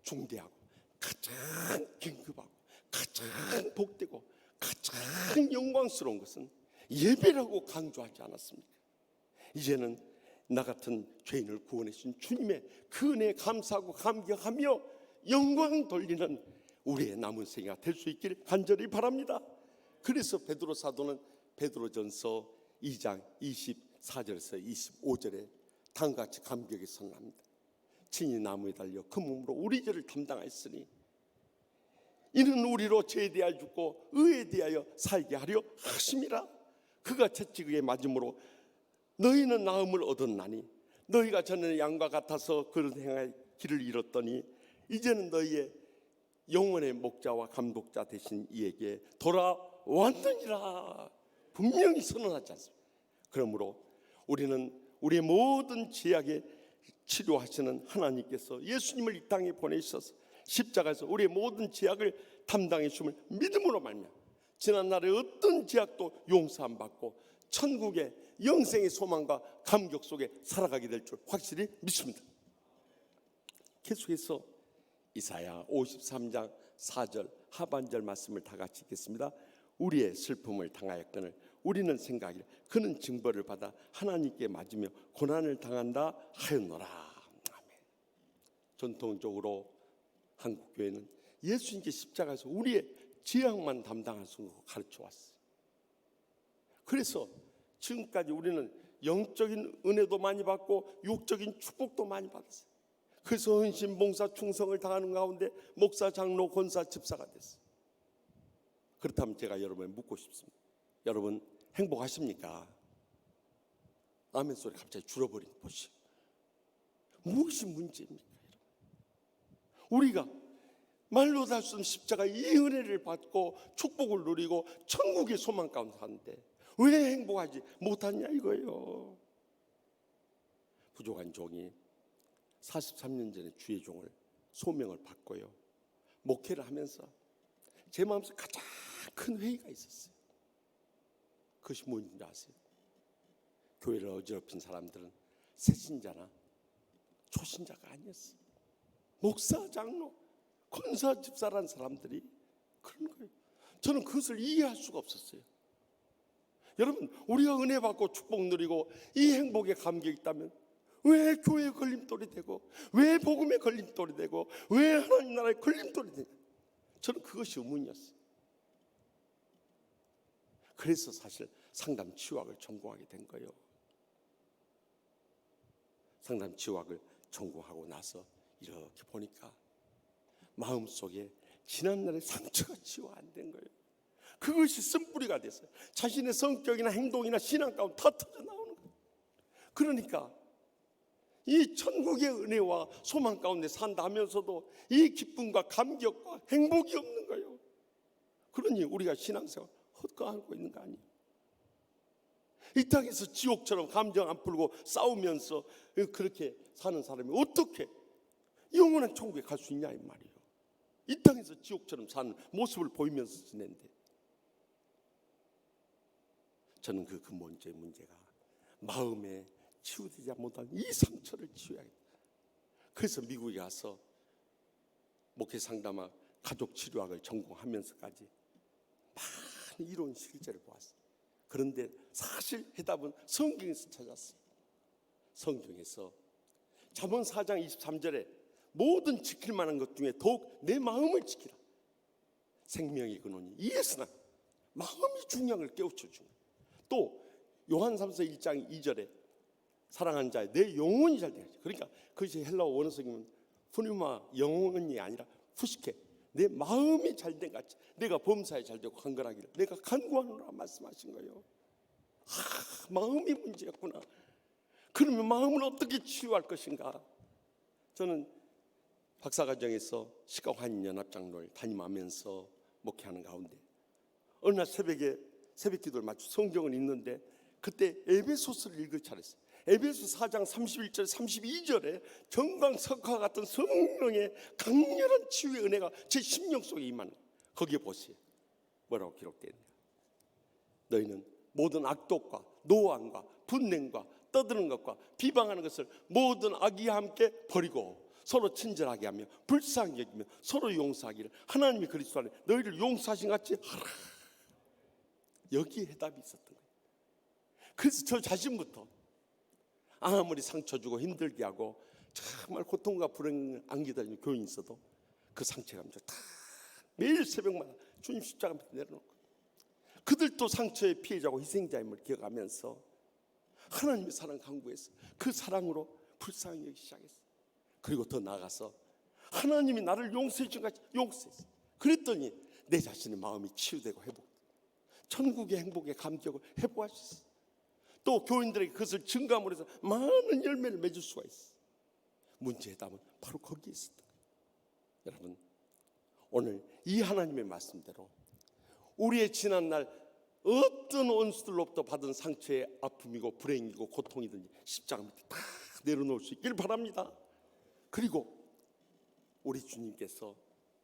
중대하고 가장 긴급하고 가장 복되고 가장 영광스러운 것은 예배라고 강조하지 않았습니까? 이제는 나 같은 죄인을 구원해 주신 주님의 그 은혜에 감사하고 감격하며 영광 돌리는 우리의 남은 생애가 될 수 있기를 간절히 바랍니다. 그래서 베드로 사도는 베드로전서 2장 24절에서 25절에 다음과 같이 감격에 선언합니다. 친히 나무에 달려 그 몸으로 우리 죄를 담당하였으니 이는 우리로 죄에 대하여 죽고 의에 대하여 살게 하려 하심이라. 그가 채찍에 맞음으로 너희는 나음을 얻었나니 너희가 전에 양과 같아서 그런 행할 길을 잃었더니 이제는 너희의 영원의 목자와 감독자 되신 이에게 돌아왔느니라. 분명히 선언하지 않습니다. 그러므로 우리는 우리의 모든 죄악에 치료하시는 하나님께서 예수님을 이 땅에 보내주셔서 십자가에서 우리의 모든 죄악을 담당해 주심을 믿음으로 말미암아 지난날의 어떤 죄악도 용서함 받고 천국의 영생의 소망과 감격 속에 살아가게 될 줄 확실히 믿습니다. 계속해서 이사야 53장 4절 하반절 말씀을 다 같이 읽겠습니다. 우리의 슬픔을 당하였거늘 우리는 생각하기를 그는 징벌을 받아 하나님께 맞으며 고난을 당한다 하였노라. 아멘. 전통적으로 한국 교회는 예수님께 십자가에서 우리의 죄악만 담당하시고 가르쳐 왔어요. 그래서 지금까지 우리는 영적인 은혜도 많이 받고 육적인 축복도 많이 받았어요. 그래서 헌신, 봉사, 충성을 다하는 가운데 목사, 장로, 권사, 집사가 됐어요. 그렇다면 제가 여러분에 묻고 싶습니다. 여러분 행복하십니까? 아멘 소리 갑자기 줄어버린 보시오. 무엇이 문제입니까? 우리가 말로 다 할 수 없는 십자가 이 은혜를 받고 축복을 누리고 천국의 소망 가운데 사는데 왜 행복하지 못하냐 이거예요. 부족한 종이 43년 전에 주의 종을 소명을 받고요, 목회를 하면서 제 마음속에 가장 큰 회의가 있었어요. 그것이 뭔지 아세요? 교회를 어지럽힌 사람들은 새신자나 초신자가 아니었어요. 목사, 장로, 권사, 집사라는 사람들이 그런 거예요. 저는 그것을 이해할 수가 없었어요. 여러분, 우리가 은혜 받고 축복 누리고 이 행복에 감격이 있다면 왜 교회에 걸림돌이 되고 왜 복음에 걸림돌이 되고 왜 하나님 나라에 걸림돌이 되냐, 저는 그것이 의문이었어요. 그래서 사실 상담 치유학을 전공하게 된 거예요. 상담 치유학을 전공하고 나서 이렇게 보니까 마음속에 지난날의 상처가 치유 안 된 거예요. 그것이 쓴뿌리가 됐어요. 자신의 성격이나 행동이나 신앙 가운데 다 터져 나오는 거예요. 그러니까 이 천국의 은혜와 소망 가운데 산다 하면서도 이 기쁨과 감격과 행복이 없는 거예요. 그러니 우리가 신앙생활 헛가하고 있는 거 아니에요. 이 땅에서 지옥처럼 감정 안 풀고 싸우면서 그렇게 사는 사람이 어떻게 영원한 천국에 갈 수 있냐 이 말이에요. 이 땅에서 지옥처럼 사는 모습을 보이면서 지낸데, 저는 그 근본적인 문제가 마음에 치유되지 못한 이 상처를 치유해야겠다. 그래서 미국에 가서 목회 상담학, 가족 치료학을 전공하면서까지 많은 이론 실제를 보았어요. 그런데 사실 해답은 성경에서 찾았어요. 성경에서 잠언 4장 23절에 모든 지킬 만한 것 중에 더욱 내 마음을 지키라. 생명의 근원이 이에서나 마음이 중요한 걸 깨우쳐 준 거예요. 또 요한 3서 1장 2절에 사랑하는 자의 내 영혼이 잘 되겠지. 그러니까 그것이 헬라어 원어성이면 푸니마, 영혼이 아니라 푸시케, 내 마음이 잘된 같이 내가 범사에 잘되고 강건하기를 내가 간구하노라 말씀하신 거예요. 마음이 문제였구나. 그러면 마음을 어떻게 치유할 것인가? 저는 박사과정에서 시각환인연합장로를 담임하면서 목회하는 가운데 어느 날 새벽에 새벽기도를 마치 성경을 읽는데 그때 에베소서를 읽을 차례였어요. 에베소 4장 31절 32절에 정광석화 같은 성령의 강렬한 치유의 은혜가 제 심령 속에 임하는 거예요. 거기에 보세요. 뭐라고 기록되어 있는가? 너희는 모든 악독과 노함과 분냉과 떠드는 것과 비방하는 것을 모든 악의와 함께 버리고 서로 친절하게 하며 불쌍히 여기며 서로 용서하기를 하나님이 그리스도 안에 너희를 용서하신 같이 하라. 여기에 해답이 있었던 거예요. 그래서 저 자신부터 아무리 상처 주고 힘들게 하고 정말 고통과 불행을 안기다니는 교인이 있어도 그 상처감을 다 매일 새벽마다 주님 십자가 밑에 내려놓고 그들도 상처의 피해자고 희생자임을 기억하면서 하나님의 사랑 강구해서 그 사랑으로 불쌍히 여기기 시작했어요. 그리고 더 나아가서 하나님이 나를 용서해 준 같이 용서했어. 그랬더니 내 자신의 마음이 치유되고 회복, 천국의 행복의 감격을 회복할 수 있어. 또 교인들에게 그것을 증감으로 해서 많은 열매를 맺을 수가 있어. 문제의 답은 바로 거기에 있었다. 여러분, 오늘 이 하나님의 말씀대로 우리의 지난날 어떤 원수들로부터 받은 상처의 아픔이고 불행이고 고통이든지 십자가 밑에 다 내려놓을 수 있길 바랍니다. 그리고 우리 주님께서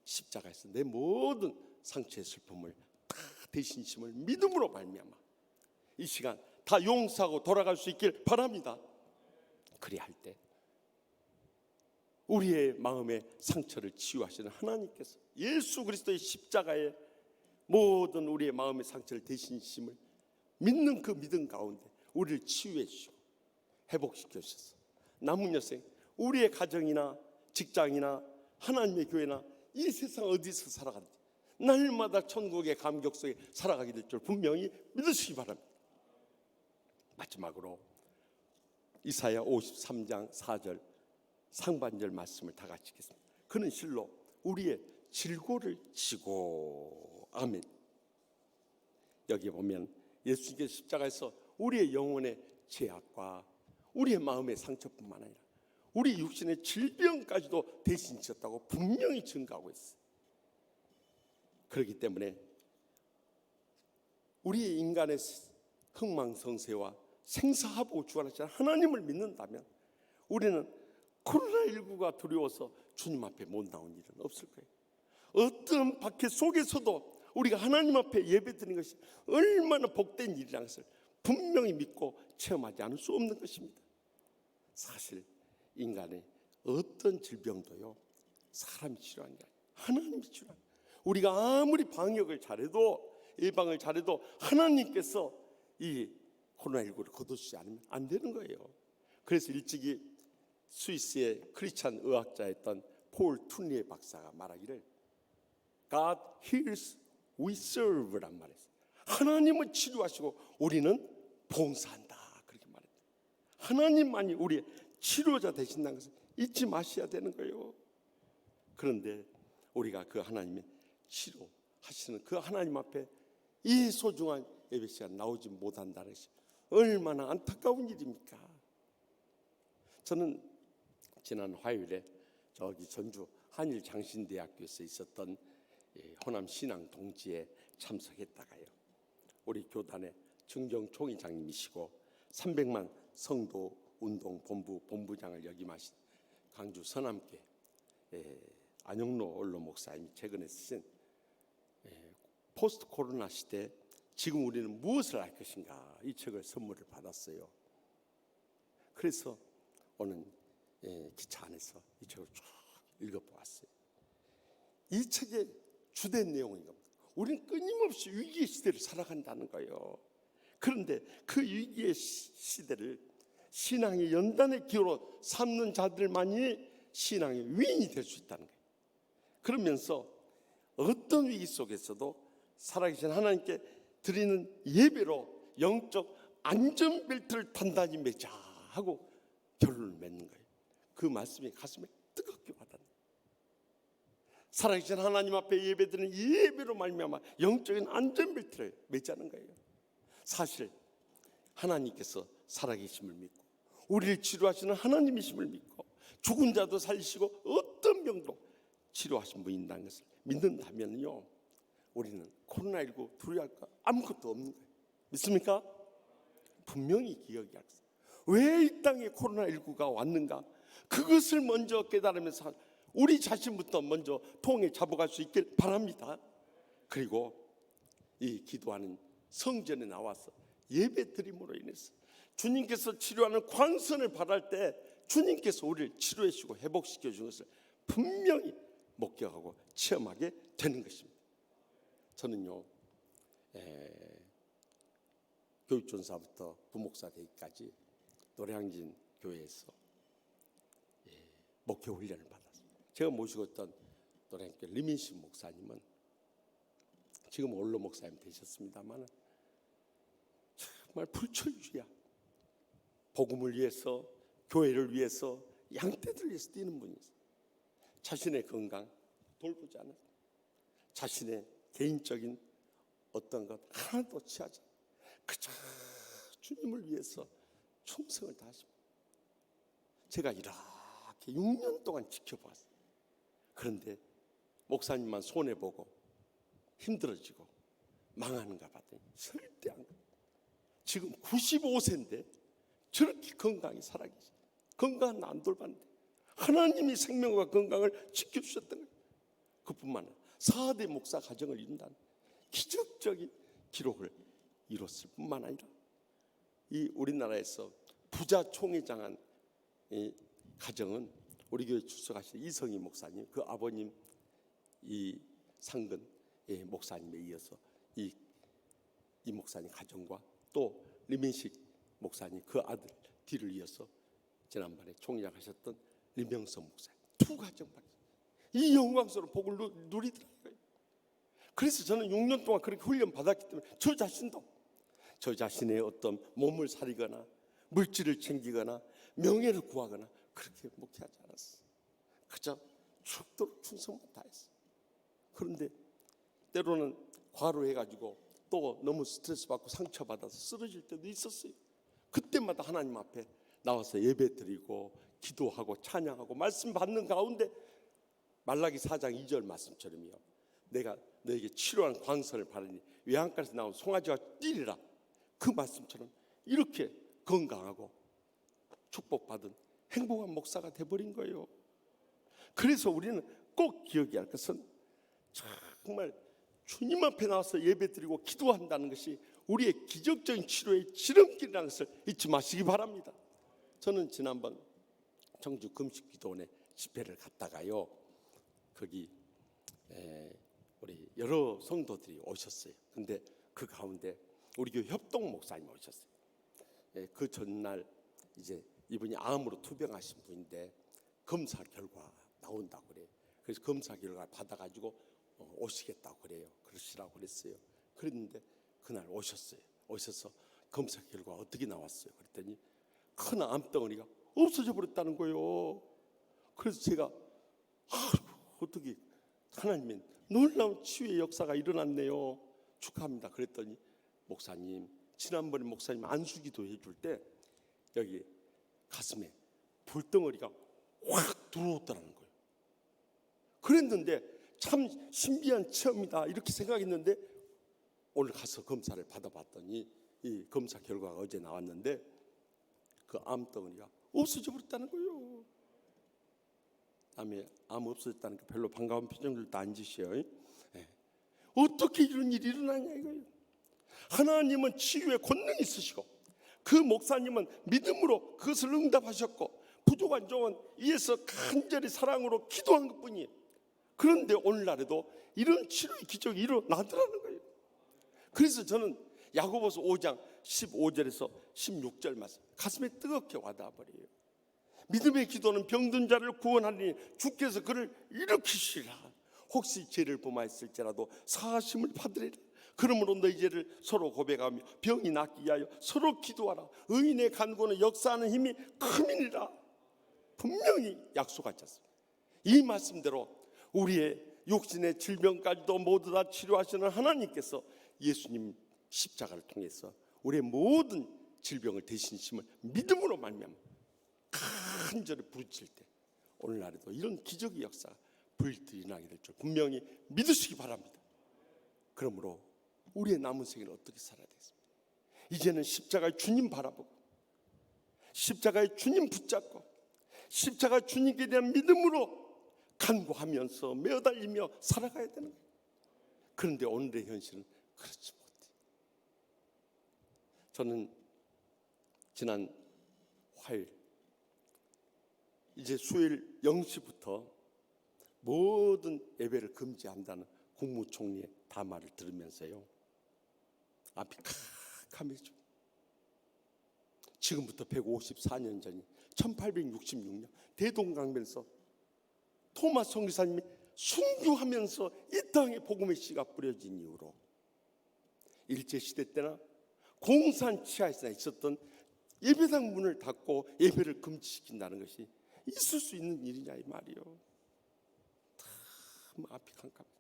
십자가에서 내 모든 상처의 슬픔을 다 대신심을 믿음으로 말미암아 이 시간 다 용서하고 돌아갈 수 있길 바랍니다. 그리할 때 우리의 마음의 상처를 치유하시는 하나님께서 예수 그리스도의 십자가에 모든 우리의 마음의 상처를 대신심을 믿는 그 믿음 가운데 우리를 치유해 주시고 회복시켜 주셔서 남은 여생 우리의 가정이나 직장이나 하나님의 교회나 이 세상 어디서 살아가든지 날마다 천국의 감격 속에 살아가게 될 줄 분명히 믿으시기 바랍니다. 마지막으로 이사야 53장 4절 상반절 말씀을 다 같이 읽겠습니다. 그는 실로 우리의 질고를 지고, 아멘. 여기 보면 예수님께서 십자가에서 우리의 영혼의 죄악과 우리의 마음의 상처뿐만 아니라 우리 육신의 질병까지도 대신 지셨다고 분명히 증거하고 있어요. 그렇기 때문에 우리 인간의 흥망성쇠와 생사하고 주관하시는 하나님을 믿는다면 우리는 코로나19가 두려워서 주님 앞에 못 나온 일은 없을 거예요. 어떤 박해 속에서도 우리가 하나님 앞에 예배드리는 것이 얼마나 복된 일이라는 것을 분명히 믿고 체험하지 않을 수 없는 것입니다. 사실 인간의 어떤 질병도요 사람이 치료하는 게 아니에요. 하나님이 치료하는 거예요. 우리가 아무리 방역을 잘해도 예방을 잘해도 하나님께서 이 코로나19를 거두시지 않으면 안 되는 거예요. 그래서 일찍이 스위스의 크리스찬 의학자였던 폴 툰리에 박사가 말하기를 God heals, we serve란 말했어요. 하나님은 치료하시고 우리는 봉사한다 그렇게 말했어요. 하나님만이 우리의 치료자 되신다는 것을 잊지 마셔야 되는 거예요. 그런데 우리가 그 하나님의 치료하시는 그 하나님 앞에 이 소중한 예배 시간 나오지 못한다는 것이 얼마나 안타까운 일입니까? 저는 지난 화요일에 저기 전주 한일장신대학교에서 있었던 호남 신앙 동지에 참석했다가요, 우리 교단의 증정 총회장님이시고 300만 성도 운동 본부장을 역임하신 광주 서남교회 안영로 원로 목사님이 최근에 쓰신 포스트 코로나 시대 지금 우리는 무엇을 할 것인가, 이 책을 선물을 받았어요. 그래서 오늘 기차 안에서 이 책을 쭉 읽어보았어요. 이 책의 주된 내용은 이겁니다. 우리는 끊임없이 위기의 시대를 살아간다는 거예요. 그런데 그 위기의 시대를 신앙의 연단의 기호로 삼는 자들만이 신앙의 위인이 될 수 있다는 거예요. 그러면서 어떤 위기 속에서도 살아계신 하나님께 드리는 예배로 영적 안전벨트를 단단히 매자 하고 결론을 맺는 거예요. 그 말씀이 가슴에 뜨겁게 와닿는, 살아계신 하나님 앞에 예배드리는 예배로 말미암아 영적인 안전벨트를 매자는 거예요. 사실 하나님께서 살아계심을 믿고 우리를 치료하시는 하나님이심을 믿고 죽은 자도 살리시고 어떤 병도 치료하신 분이라는 것을 믿는다면요, 우리는 코로나19 두려워할 거 아무것도 없는 거예요. 믿습니까? 분명히 기억이 할 수 있어요. 왜 이 땅에 코로나19가 왔는가, 그것을 먼저 깨달으면서 우리 자신부터 먼저 통에 잡아갈 수 있길 바랍니다. 그리고 이 기도하는 성전에 나와서 예배 드림으로 인해서 주님께서 치료하는 광선을 바랄 때 주님께서 우리를 치료해 주시고 회복시켜 주는 것을 분명히 목격하고 체험하게 되는 것입니다. 저는요, 교육전사부터 부목사 되기까지 노량진 교회에서 목회 훈련을 받았어요. 제가 모시고 있던 노량진 리민신 목사님은 지금 원로 목사님 되셨습니다만 정말 불철주야 복음을 위해서, 교회를 위해서, 양떼들 위해서 뛰는 분이었어요. 자신의 건강 돌보지 않았어요. 자신의 개인적인 어떤 것 하나도 취하지 않아요. 그저 주님을 위해서 충성을 다하십니다. 제가 이렇게 6년 동안 지켜봤어요. 그런데 목사님만 손해보고 힘들어지고 망하는가 봤더니 절대 안 그래요. 지금 95세인데 저렇게 건강히 살아계세요. 건강은 안 돌봤는데 하나님이 생명과 건강을 지켜주셨던 거예요. 그뿐만 아니라 4대 목사 가정을 이룬다는 기적적인 기록을 이뤘을 뿐만 아니라 이 우리나라에서 부자 총회장한 이 가정은 우리 교회 출석하신 이성희 목사님, 그 아버님 이 상근 목사님에 이어서 이 목사님 가정과 또 리민식 목사님 그 아들 뒤를 이어서 지난번에 총회장하셨던 리명선 목사님 두 가정밖에 이 영광스러운 복을 누리더라고요. 그래서 저는 6년 동안 그렇게 훈련 받았기 때문에 저 자신도 저 자신의 어떤 몸을 사리거나 물질을 챙기거나 명예를 구하거나 그렇게 목회하지 않았어요. 그저 죽도록 충성만 다했어요. 그런데 때로는 과로해가지고 또 너무 스트레스 받고 상처받아서 쓰러질 때도 있었어요. 그때마다 하나님 앞에 나와서 예배드리고 기도하고 찬양하고 말씀 받는 가운데 말라기 4장 2절 말씀처럼요, 내가 너에게 치료한 광선을 바르니 외양간에서 나온 송아지와 뛰리라, 그 말씀처럼 이렇게 건강하고 축복받은 행복한 목사가 돼버린 거예요. 그래서 우리는 꼭 기억해야 할 것은 정말 주님 앞에 나와서 예배드리고 기도한다는 것이 우리의 기적적인 치료의 지름길이라는 것을 잊지 마시기 바랍니다. 저는 지난번 청주 금식기도원에 집회를 갔다가요, 거기 우리 여러 성도들이 오셨어요. 근데 그 가운데 우리 교회 협동 목사님 오셨어요. 그 전날 이제 이분이 암으로 투병하신 분인데 검사 결과 나온다고 그래요. 그래서 검사 결과 받아가지고 오시겠다고 그래요. 그러시라고 그랬어요. 그랬는데 그날 오셨어요. 오셔서 검사 결과 어떻게 나왔어요? 그랬더니 큰 암덩어리가 없어져 버렸다는 거예요. 그래서 제가 어떻게 하나님의 놀라운 치유의 역사가 일어났네요. 축하합니다. 그랬더니 목사님, 지난번에 목사님 안수기도 해줄 때 여기 가슴에 불덩어리가 확 들어오더라는 거예요. 그랬는데 참 신비한 체험이다 이렇게 생각했는데 오늘 가서 검사를 받아봤더니 이 검사 결과가 어제 나왔는데 그 암덩어리가 없어져 버렸다는 거예요. 남의 암 없어졌다는 게 별로 반가운 표정들도 안 지셔요. 어떻게 이런 일이 일어나냐 이거예요. 하나님은 치유의 권능이 있으시고 그 목사님은 믿음으로 그것을 응답하셨고 부족한 종은 이에서 간절히 사랑으로 기도한 것뿐이에요. 그런데 오늘날에도 이런 치료의 기적이 일어나더라는 거예요. 그래서 저는 야고보서 5장 15절에서 16절 말씀 가슴에 뜨겁게 와닿아 버려요. 믿음의 기도는 병든 자를 구원하니 주께서 그를 일으키시리라. 혹시 죄를 범하였을지라도 사하심을 받으리라. 그러므로 너희 죄를 서로 고백하며 병이 낫기 위하여 서로 기도하라. 의인의 간구는 역사하는 힘이 크니라. 분명히 약속하지 않습니까? 이 말씀대로 우리의 육신의 질병까지도 모두 다 치료하시는 하나님께서 예수님 십자가를 통해서 우리의 모든 질병을 대신심을 믿음으로 말미암아 간절히 부르칠 때 오늘날에도 이런 기적의 역사가 불일어나게 될 줄 분명히 믿으시기 바랍니다. 그러므로 우리의 남은 생애를 어떻게 살아야 되겠습니까? 이제는 십자가의 주님 바라보고 십자가의 주님 붙잡고 십자가 주님께 대한 믿음으로 간구하면서 매어달리며 살아가야 되는 거예요. 그런데 오늘의 현실은 그렇지 못해요. 저는 지난 화요일 이제 수요일 0시부터 모든 예배를 금지한다는 국무총리의 담화를 들으면서요, 앞이 캄캄해져. 지금부터 154년 전이 1866년 대동강변에서 토마스 선교사님이 순교하면서 이 땅에 복음의 씨가 뿌려진 이후로 일제시대 때나 공산 치하에서 있었던 예배당 문을 닫고 예배를 금지시킨다는 것이 있을 수 있는 일이냐 이 말이요. 참 앞이 캄캄해.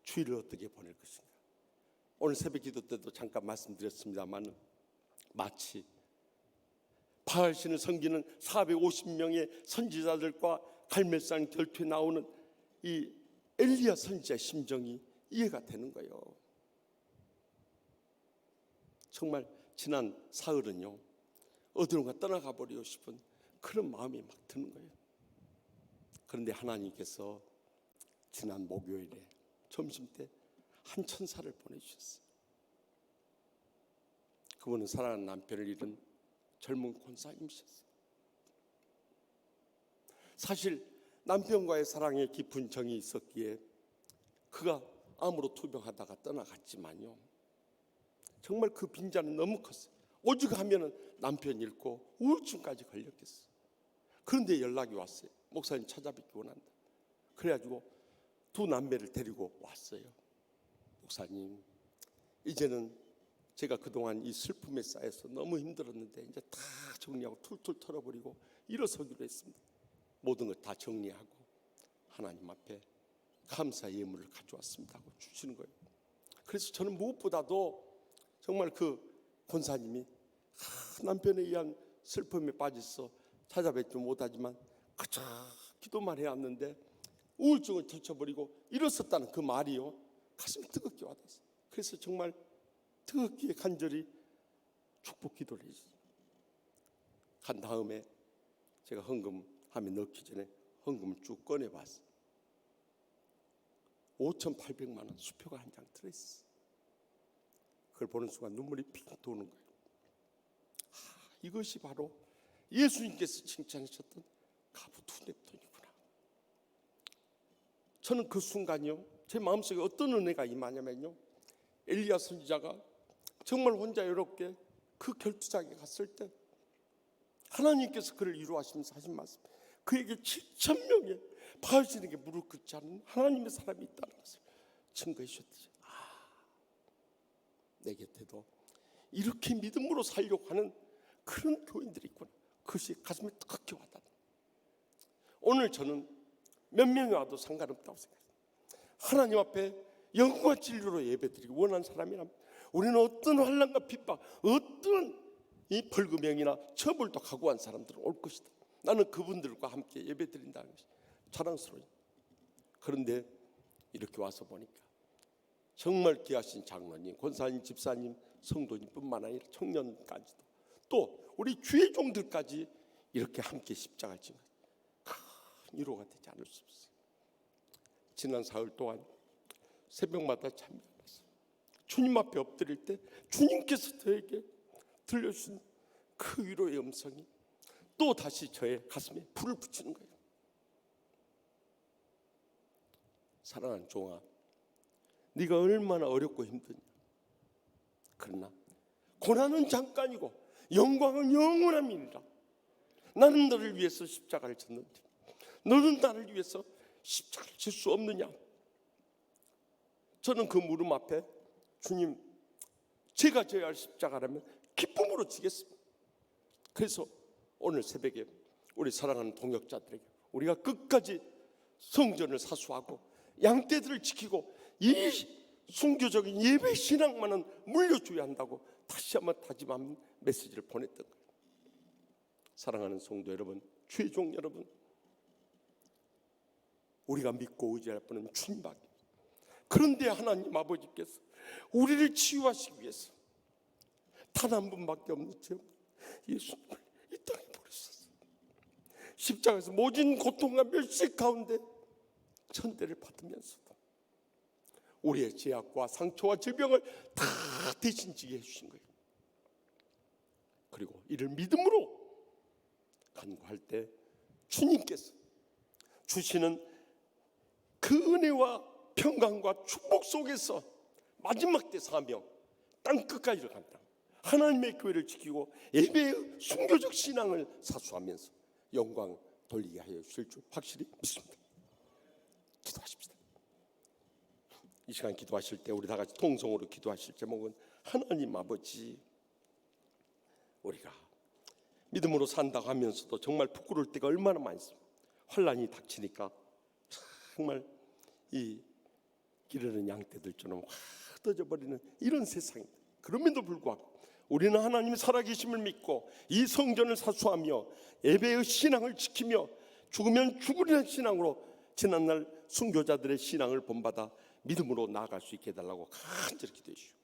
주일을 어떻게 보낼 것인가. 오늘 새벽 기도 때도 잠깐 말씀드렸습니다만 마치 바알신을 섬기는 450명의 선지자들과 갈멜산 결투에 나오는 이 엘리야 선지자의 심정이 이해가 되는 거예요. 정말 지난 사흘은요, 어디론가 떠나가 버리고 싶은 그런 마음이 막 드는 거예요. 그런데 하나님께서 지난 목요일에 점심 때 한 천사를 보내주셨어요. 그분은 사랑하는 남편을 잃은 젊은 권사님이셨어요. 사실 남편과의 사랑에 깊은 정이 있었기에 그가 암으로 투병하다가 떠나갔지만요, 정말 그 빈자는 너무 컸어요. 오죽 하면은 남편 잃고 우울증까지 걸렸겠어요. 그런데 연락이 왔어요. 목사님 찾아뵙기 원한다. 그래가지고 두 남매를 데리고 왔어요. 목사님, 이제는 제가 그동안 이 슬픔에 쌓여서 너무 힘들었는데 이제 다 정리하고 툴툴 털어버리고 일어서기로 했습니다. 모든 걸 다 정리하고 하나님 앞에 감사 예물을 가져왔습니다 하고 주시는 거예요. 그래서 저는 무엇보다도 정말 그 권사님이 남편에 의한 슬픔에 빠져서 찾아뵙지 못하지만 그저 기도만 해왔는데 우울증을 터쳐버리고 일어섰다는 그 말이요, 가슴이 뜨겁게 와닿았어요. 그래서 정말 뜨겁게 간절히 축복 기도를 했어요. 간 다음에 제가 헌금함에 넣기 전에 헌금을 쭉 꺼내봤어요. 5,800만 원 수표가 한 장 들어있어요. 그걸 보는 순간 눈물이 핑 도는 거예요. 이것이 바로 예수님께서 칭찬하셨던 가부 두 냅돈이구나. 저는 그 순간요, 제 마음속에 어떤 은혜가 임하냐면요, 엘리야 선지자가 정말 혼자 외롭게 그 결투장에 갔을 때 하나님께서 그를 위로하시면서 하신 말씀, 그에게 7,000명의 바알신에게 무릎 꿇지 않은 하나님의 사람이 있다는 것을 증거해 주셨듯이, 내 곁에도 이렇게 믿음으로 살려고 하는 그런 교인들이 있구나. 그것이 가슴에 뜨겁게 와닿는. 오늘 저는 몇 명이 와도 상관없다고 생각합니다. 하나님 앞에 영과 진리로 예배드리기 원하는 사람이라면 우리는 어떤 환난과 핍박, 어떤 이 벌금형이나 처벌도 각오한 사람들은 올 것이다. 나는 그분들과 함께 예배드린다는 것이 자랑스러워요. 그런데 이렇게 와서 보니까 정말 귀하신 장로님, 권사님, 집사님, 성도님뿐만 아니라 청년까지도 또 우리 주의 종들까지 이렇게 함께 십자가를 지는 큰 위로가 되지 않을 수 없어요. 지난 사흘 동안 새벽마다 참여하면서 주님 앞에 엎드릴 때 주님께서 저에게 들려주신 그 위로의 음성이 또 다시 저의 가슴에 불을 붙이는 거예요. 사랑하는 종아, 네가 얼마나 어렵고 힘드냐. 그러나 고난은 잠깐이고 영광은 영원함이니라. 나는 너를 위해서 십자가를 졌는데 너는 나를 위해서 십자가를 질 수 없느냐. 저는 그 물음 앞에 주님, 제가 져야 할 십자가라면 기쁨으로 지겠습니다. 그래서 오늘 새벽에 우리 사랑하는 동역자들에게 우리가 끝까지 성전을 사수하고 양떼들을 지키고 이 순교적인 예배 신앙만은 물려줘야 한다고 다시 한번 다짐하는 메시지를 보냈던 거예요. 사랑하는 성도 여러분, 주의 종 여러분, 우리가 믿고 의지할 분은 주님밖에. 그런데 하나님 아버지께서 우리를 치유하시기 위해서 단 한 분밖에 없는 죄 예수님을 이 땅에 보내셨어요. 십자가에서 모진 고통과 멸시 가운데 천대를 받으면서도 우리의 죄악과 상처와 질병을 다 대신 지게 해주신 거예요. 그리고 이를 믿음으로 간구할 때 주님께서 주시는 그 은혜와 평강과 축복 속에서 마지막 때 사명, 땅끝까지 간다. 하나님의 교회를 지키고 예배의 순교적 신앙을 사수하면서 영광 돌리게 하여 주실 줄 확실히 믿습니다. 기도하십시다. 이 시간 기도하실 때 우리 다 같이 통성으로 기도하실 제목은 하나님 아버지, 우리가 믿음으로 산다고 하면서도 정말 부끄러울 때가 얼마나 많습니다. 환란이 닥치니까 정말 이 기르는 양떼들처럼 확 떠져버리는 이런 세상입니다. 그럼에도 불구하고 우리는 하나님 살아계심을 믿고 이 성전을 사수하며 예배의 신앙을 지키며 죽으면 죽으리라는 신앙으로 지난날 순교자들의 신앙을 본받아 믿음으로 나아갈 수 있게 해달라고 간절히 기도해주시오.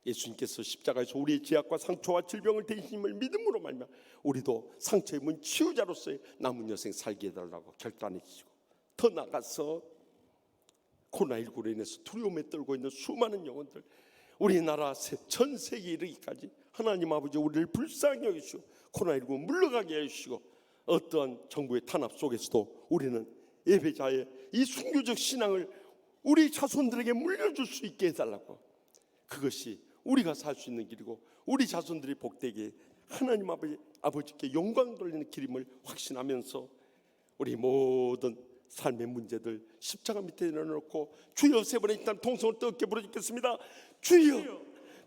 예수님께서 십자가에서 우리의 죄악과 상처와 질병을 대신임을 믿음으로 말며 우리도 상처 입은 치유자로서의 남은 여생 살게 해달라고 결단해 주시고, 더 나아가서 코로나19로 인해서 두려움에 떨고 있는 수많은 영혼들, 우리나라 전 세계에 이르기까지 하나님 아버지 우리를 불쌍히 여기시고 코로나19 물러가게 해주시고, 어떠한 정부의 탄압 속에서도 우리는 예배자의 이 순교적 신앙을 우리 자손들에게 물려줄 수 있게 해달라고, 그것이 우리가 살 수 있는 길이고 우리 자손들이 복되게 하나님 아버지께 영광 돌리는 길임을 확신하면서 우리 모든 삶의 문제들 십자가 밑에 내려놓고 주여 세 번의 일단 통성을 뜨겁게 부르짖겠습니다. 주여,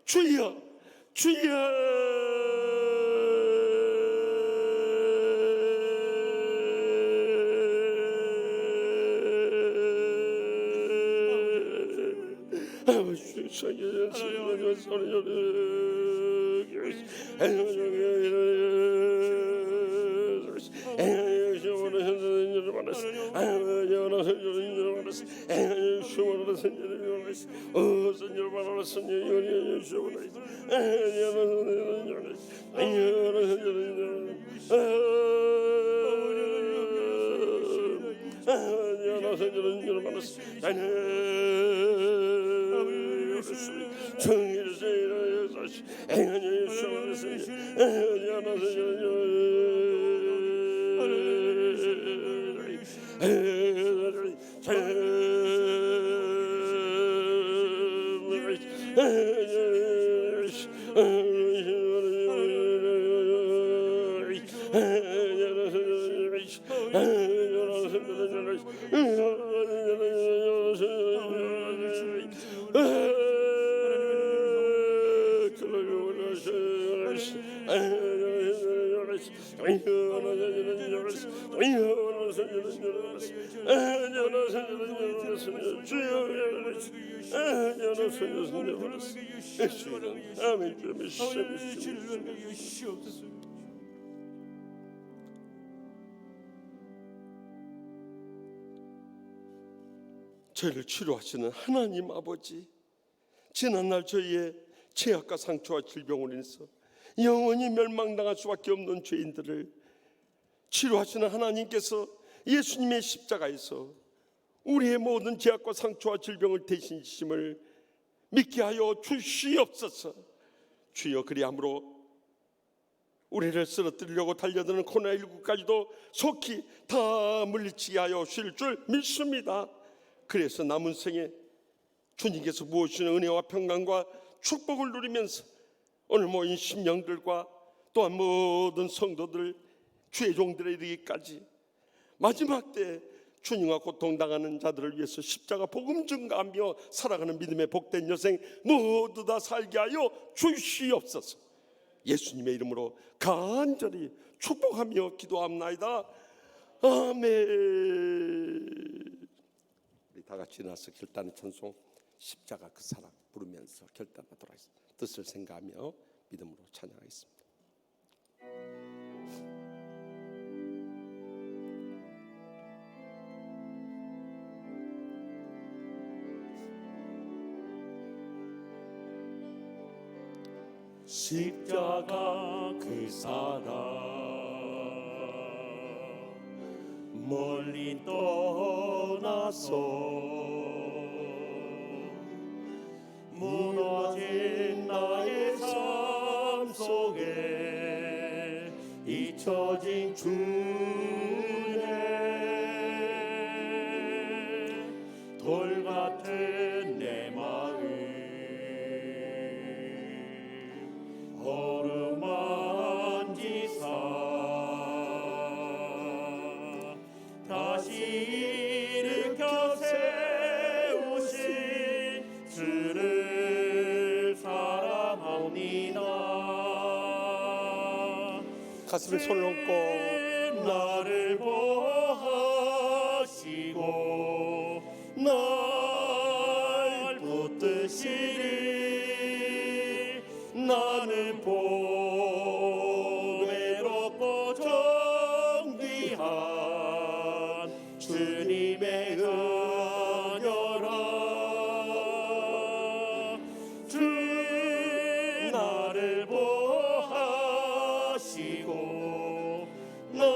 주여, 주여. 저희를 치료하시는 하나님 아버지, 지난날 저희의 죄악과 상처와 질병으로 인해서 영원히 멸망당할 수밖에 없는 죄인들을 치료하시는 하나님께서 예수님의 십자가에서 우리의 모든 죄악과 상처와 질병을 대신 지심을 믿게 하여 주시옵소서. 주여, 그리함으로 우리를 쓰러뜨리려고 달려드는 코로나19까지도 속히 다 물리치게 하여 주실 줄 믿습니다. 그래서 남은 생에 주님께서 부어주시는 은혜와 평강과 축복을 누리면서 오늘 모인 심령들과 또한 모든 성도들, 주의 종들에 이르기까지 마지막 때 주님과 고통당하는 자들을 위해서 십자가 복음 증가하며 살아가는 믿음의 복된 여생 모두 다 살게 하여 주시옵소서. 예수님의 이름으로 간절히 축복하며 기도합나이다. 아멘. 우리 다 같이 나서 결단의 찬송 십자가 그 사랑 부르면서 결단하도록 하겠습니다. 뜻을 생각하며 믿음으로 찬양하겠습니다. 십자가 그 사랑 멀리 떠나서 무너진 나의 삶 속에 잊혀진 주의 돌 같은 내 마음 어루만지사 다시 일으켜 세우신 주를 사랑합니다. 가슴에 손을 얹고 나를 보호하시고 날 붙드시리 나는 보배롭고 정귀한 주님의 은혜라 주 나를 보호하시고 날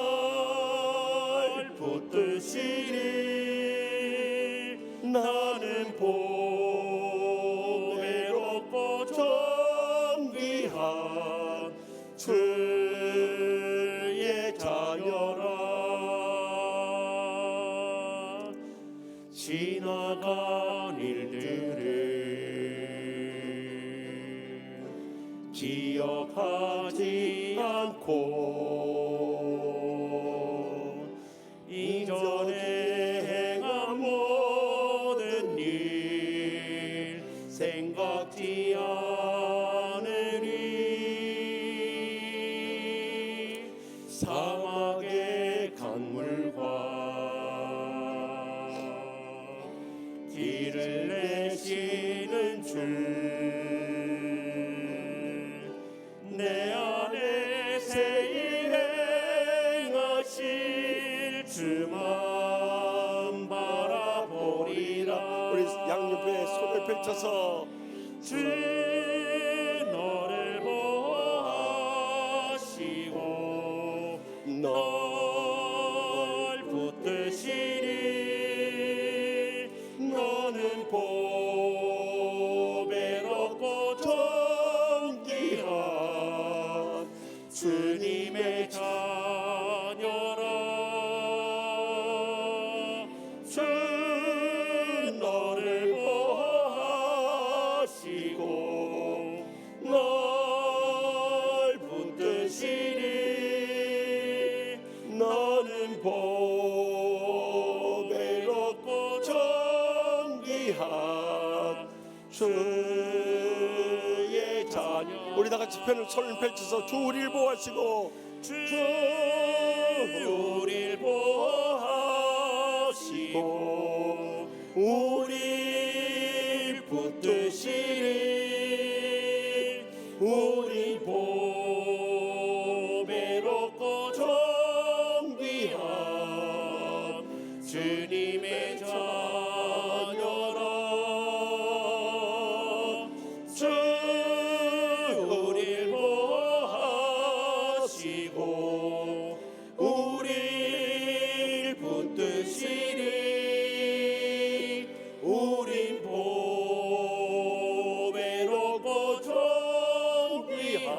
붙드시리 나는 보배롭고 정귀한 주의 자녀라 지나간 일들을 기억하지 않고 이전에 행한 모든 일 생각지 않으리 사막의 강물과 길을 내시는 주 내 안에 새 일 행하실 주만 바라보리라 우리 양옆에 손을 펼쳐서 주 너를 보호하시고 널 붙드시리 너는 보배롭고 정귀한 주님의 자녀라 주 너를 보호하시고 널 붙드시리 너는 보배롭고 정귀한 주의 자녀 우리 다 같이 편을 손을 펼쳐서 주 우리를 보호하시고 주 우리를 보호하시고 우리 붙드시리 우리 보배롭고 정귀한 주님의 자녀라 주 우리를 보호하시고 우리를 붙드시리 우린 보배롭고 정귀한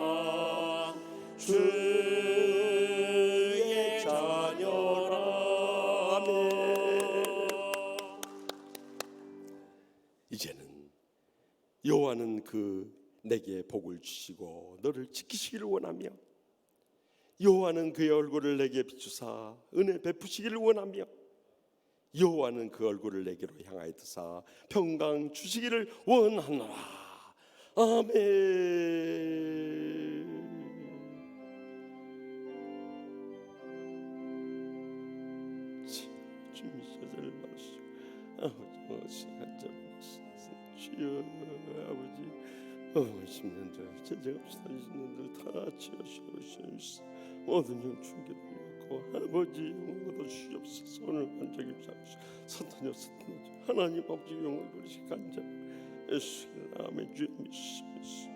주의 자녀라 아멘. 이제는 여호와는 내게 복을 주시고 너를 지키시기를 원하며 여호와는 그의 얼굴을 내게 비추사 은혜 베푸시기를 원하며 여호와는 그 얼굴을 내게로 향하여 드사 평강 주시기를 원하노라 아멘. 주님 저를 마시고 아버지 시간 잡으시는 주여 아버지 10년들 제정없이 다니시는 들 다 치우시옵소서 모든 영 충격을 받고 아버지 영을 주시옵소서 오늘 간절히 잡으시고 사탄이 하나님 아버지 영을 버리시 간절 예수님 아멘 주여 믿습니다.